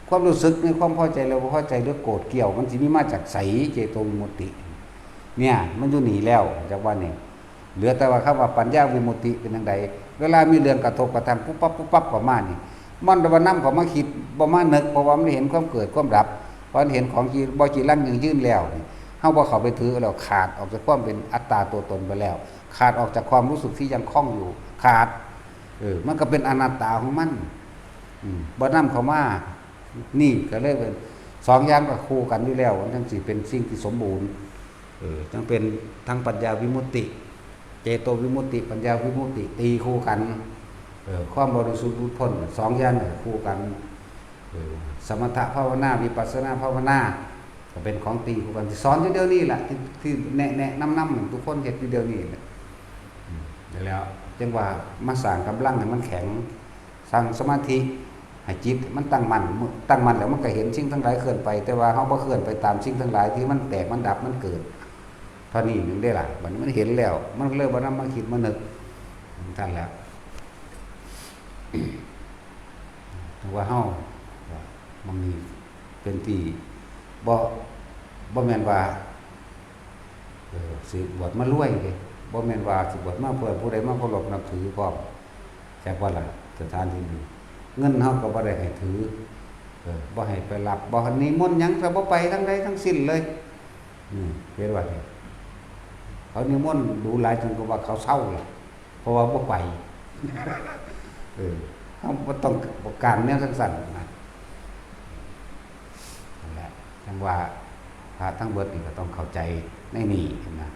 ความรู้สึกในความพอใจแล้วบ่พอใจหรือโกรธเกี่ยวมันสิมีมาจากไสเจโตวิมุตติเนี่ยมันอยู่นี่แล้วจากว่านี่เหลือแต่ว่าคำว่าปัญญาวิมุตติเป็นจังไดเวลามีเรื่องกระทบกระทั่งปุ๊บปั๊บประมาณนี้มันบ่นำเข้ามาคิดบ่มานึกเพราะว่ามันเห็นความเกิดความดับพอเห็นของที่บ่จีรังยืนแล้วนี่เฮาบ่เข้าไปถือแล้วขาดออกจากความเป็นอัตตาตัวตนไปแล้วขาดออกจากความรู้สึกที่ยังคล้องอยู่ขาดมันก็เป็นอนัตตาของมันบ่นำเข้ามานี่ก็เลยเป็น2อย่างก็คู่กันอยู่แล้วมันจังสิเป็นสิ่งที่สมบูรณ์จังเป็นทั้งปัญญาวิมุตติเจโตวิมุตติปัญญาวิมุตติตีคู่กันความบริสุทธิ์หลุดพ้น2อย่างคู่กันสมถะภาวนาวิปัสสนาภาวนาก็เป็นของตีคู่กันที่สอนอยู่เดี๋ยวนี้แหละที่แนะนำทุกคนเฮ็ดอยู่เดี๋ยวนี้แล้วจังว่ามาสร้างกำลังให้มันแข็งสร้างสมาธิให้จิตมันตั้งมั่นแล้วมันก็เห็นสิ่งทั้งหลายเคลื่อนไปแต่ว่าเฮาบ่เคลื่อนไปตามสิ่งทั้งหลายที่มันแตกมันดับมันเกิดเท่านี้นึงได้ล่ะบัดนี้มันเห็นแล้วมันเริ่มบ่นำมาคิดมานึกท่านแล้วว่าเฮามันมีเป็นที่บ่แม่นว่าสิบวชมารวยเด้บ่แม่นว่าสิบวชมาเพื่อผู้ใดมาเคารพนับถือพร้อมแต่ว่าล่ะสถานที่นี้เงินเฮาก็บ่ได้ให้ถือบ่ให้ไปรับบ่นิมนต์หยังก็บ่ไปทั้งใดทั้งสิ้นเลยเฮ็ดว่า เขานิมนต์ดูหลายจนก็ว่าเขาเศร้าล่ะเพราะว่าบ่ไปเขาบ่ต้องประการแนวสั้นๆนะนั่นแหละจังว่าพระทั้งเบิดนี่ก็ต้องเข้าใจในนี่นะ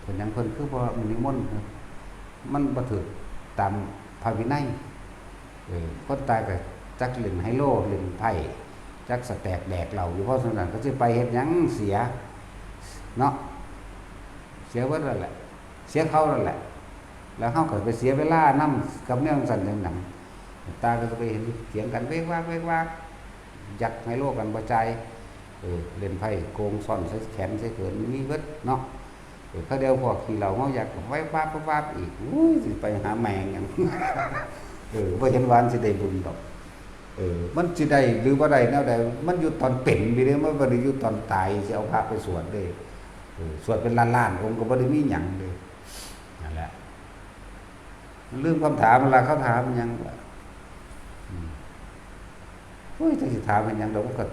เพิ่นยังเพิ่นคือบ่นิมนต์มันบ่ถูกตามพระวินัยคนตายก็จักเล่นไฮโลเล่นไพ่จักสแตกแดกเหล้าอยู่เพราะฉะนั้นก็สิไปเฮ็ดหยังเสียเนาะเสียเบิดนั่นแหละเสียเขานั่นแหละแล้วเฮาก็ไปเสียเวลานำกับแนวสั่นจังหนังตาก็จะไปเห็นเถียงกันเวกวากยักไฮโลกันบ่ใจเล่นไพ่โกงซ่อนใส่แขนใส่เขินมีเบิดเนาะเขาเดียวพอขี่เหล้าเฮาอยากไว้วาบอีกอุ้ยสิไปหาแมงหยังบ่เห็นวานสิได้บุญดอกมันสิได้หรือบ่ได้แนวใดมันอยู่ตอนเป็นพี่เด้มันบ่ได้อยู่ตอนตายสิเอาพระไปสวดเด้สวดเป็นล้านๆองค์ก็บ่ได้มีหยังเด้นั่นแหละมันลืมคำถามเวลาเขาถามหยังโอ้ยจะสิถามเป็นหยังดอกก็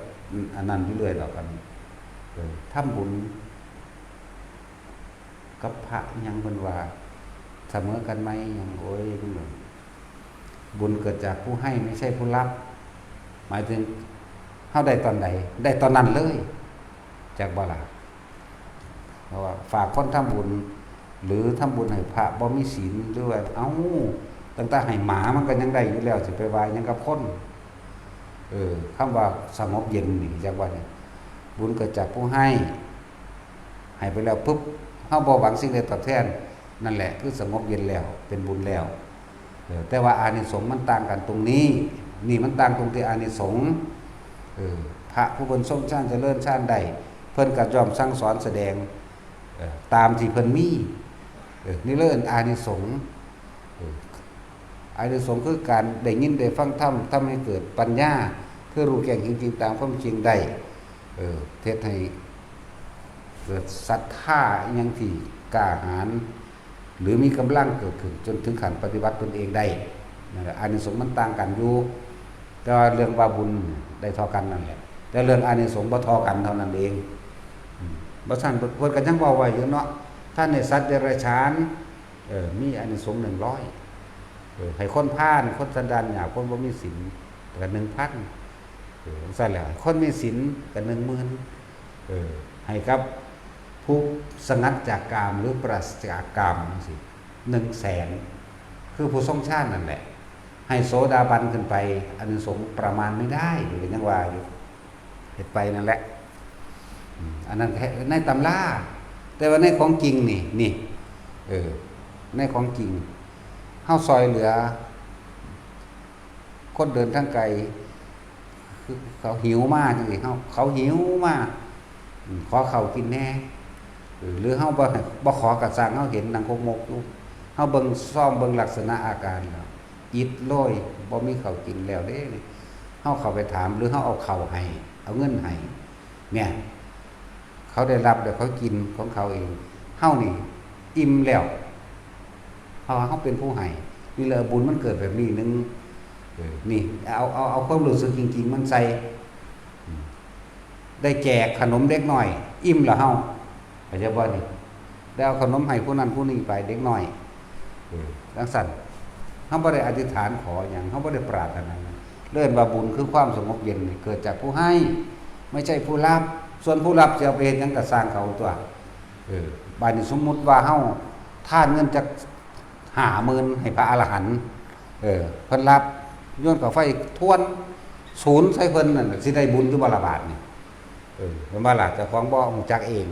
อันนั้นอยู่เรื่อยดอกกันทำบุญกับพระหยังเพิ่นว่าเสมอกันไหมหยังโอ้ยเพิ่นบุญเกิดจากผู้ให้ไม่ใช่ผู้รับหมายถึงเฮาได้ตอนใดได้ตอนนั้นเลยจากบ่ล่ะเพราะว่าฝากคนทำบุญหรือทำบุญให้พระบ่มีศีลหรือว่าเอ้าตั้งแต่ให้หมามันก็ยังได้อยู่แล้วสิไปวายยังกับคนคำว่าสงบเย็นนี่จากว่านี่บุญเกิดจากผู้ให้ไปแล้วปุ๊บเฮาบ่หวังสิ่งใดตอบแทนนั่นแหละคือสงบเย็นแล้วเป็นบุญแล้วแต่ว่าอานิสงส์มันต่างกันตรงนี้นี่มันต่างตรงที่อานิสงส์พระผู้เพิ่นทรงฌานเจริญฌานได้เพิ่นก็ยอมสั่งสอนแสดงตามที่เพิ่นมีนี่เรื่องอานิสงส์อานิสงส์คือการได้ยินได้ฟังธรรมทำให้เกิดปัญญาคือรู้แจ้งจริงๆตามความจริงได้เทศให้เกิดศรัทธาอย่างที่กล้าหาญหรือมีกำลังเกิดขึ้นจนถึงขั้นปฏิบัติตนเองได้นั่นแหละอานิสงส์มันต่างกันอยู่แต่ว่าเรื่องว่าบุญได้เท่ากันนั่นแหละแต่เรื่องอานิสงส์บ่เท่ากันเท่านั้นเองบ่ซั่นเพิ่นก็ยังเว้าไว้อยู่เนาะท่านในสัตว์เดรัจฉานมีอานิสงส์100ให้คนพาลคนสันดานหยาบคนบ่มีศีลก็ 1,000ซั่นแหละคนมีศีลก็ 10,000ให้กับผู้สงัดจากกามหรือปราศจากกามสิ100,000คือผู้ทรงฌานนั่นแหละให้โสดาบันขึ้นไปอานิสงส์ประมาณไม่ได้อยู่ยังว่าอยู่เฮ็ดไปนั่นแหละอันนั้นแค่ในตำราแต่ว่าในของจริงนี่ในของจริงเฮาซอยเหลือคนเดินทางไกลคือเขาหิวมากจังซี่เขาหิวมากขอข้าวกินแน่หรือเฮาบ่ขอกระสร้างเฮาเห็นนางคกมกอยู่เฮาเบิ่งซ่อมเบิ่งลักษณะอาการแล้วอิดโรยบ่มีข้าวกินแล้วเด้เฮาเข้าไปถามหรือเฮาเอาข้าวให้เอาเงินให้เนี่ยเขาได้รับแล้วเขากินของเขาเองเฮานี่อิ่มแล้วเพราะว่าเฮาเป็นผู้ให้นี่แหละบุญมันเกิดแบบนี้นึงนี่เอาความรู้สึกจริงๆมันใส่ได้แจกขนมเด็กน้อยอิ่มแล้วเฮาเข้าใจบ่นี่ได้เอาขนมให้ผู้นั้นผู้นี้ไปเด็กน้อยจังซั่นเฮาบ่ได้อธิษฐานขอหยังเฮาบ่ได้ปรารถนาเรื่องว่าบุญคือความสงบเย็นเกิดจากผู้ให้ไม่ใช่ผู้รับส่วนผู้รับจะเอาไปเฮ็ดหยังก็สร้างเขาตัวบัดนี้สมมุติว่าเฮาทานเงินจัก 50,000ให้พระอรหันต์เพิ่นรับโยนกับไฟทวนศูนย์ใส่เพิ่นนั่นสิได้บุญอยู่บ่ละบาทนี่เพิ่นว่าล่ะเจ้าของบ่ฮู้จักเอง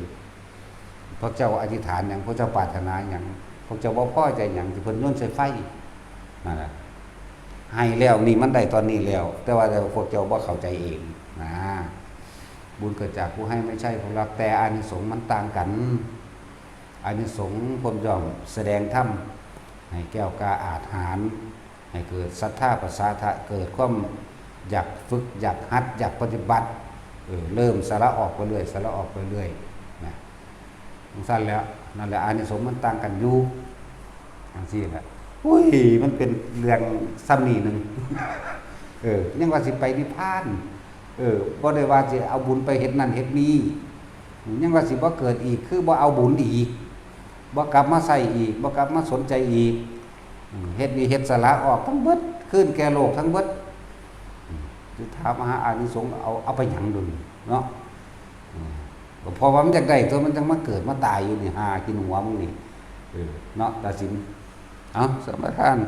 พวกเจ้าอธิษฐานหยังพวกเจ้าปรารถนาหยังพวกเจ้าบ่พอใจหยังที่เพิ่นโยนใส่ไฟนั่นล่ะให้แล้วนี่มันได้ตอนนี้แล้วแต่ว่าพวกเจ้าบ่เข้าใจเองนะบุญเกิดจากผู้ให้ไม่ใช่ผู้รับแต่อานิสงส์มันต่างกันอานิสงส์เพิ่นย่อมแสดงธรรมให้แก้วกล้าอาถรรพ์ให้เกิดศรัทธาประสาทะเกิดความอยากฝึกอยากหัดอยากปฏิบัติเริ่มสาระออกไปเรื่อยสาระออกไปเรื่อยนะสั้นแล้วนั่นแหละอานิสงส์มันต่างกันอยู่จังซี่แหละอุ้ยมันเป็นเรื่องซ้ำนี่นึงยังว่าสิไปนิพพานบ่ได้ว่าสิเอาบุญไปเฮ็ดนั่นเฮ็ดนี้ยังว่าสิบ่เกิดอีกคือบ่เอาบุญอีก บ่กลับมาใส่อีกบ่กลับมาสนใจอีกเฮ็ดนี่เฮ็ดสละออกทั้งเบิดขึ้นแก่โลกทั้งเบิดคือถามหาอานิสงส์เอาไปหยังดูเนาะพอว่ามันจากได้ตัวมันจังมาเกิดมาตายอยู่นี่หากินหัวมึงนี่เนาะตัดสินเอาสมทาน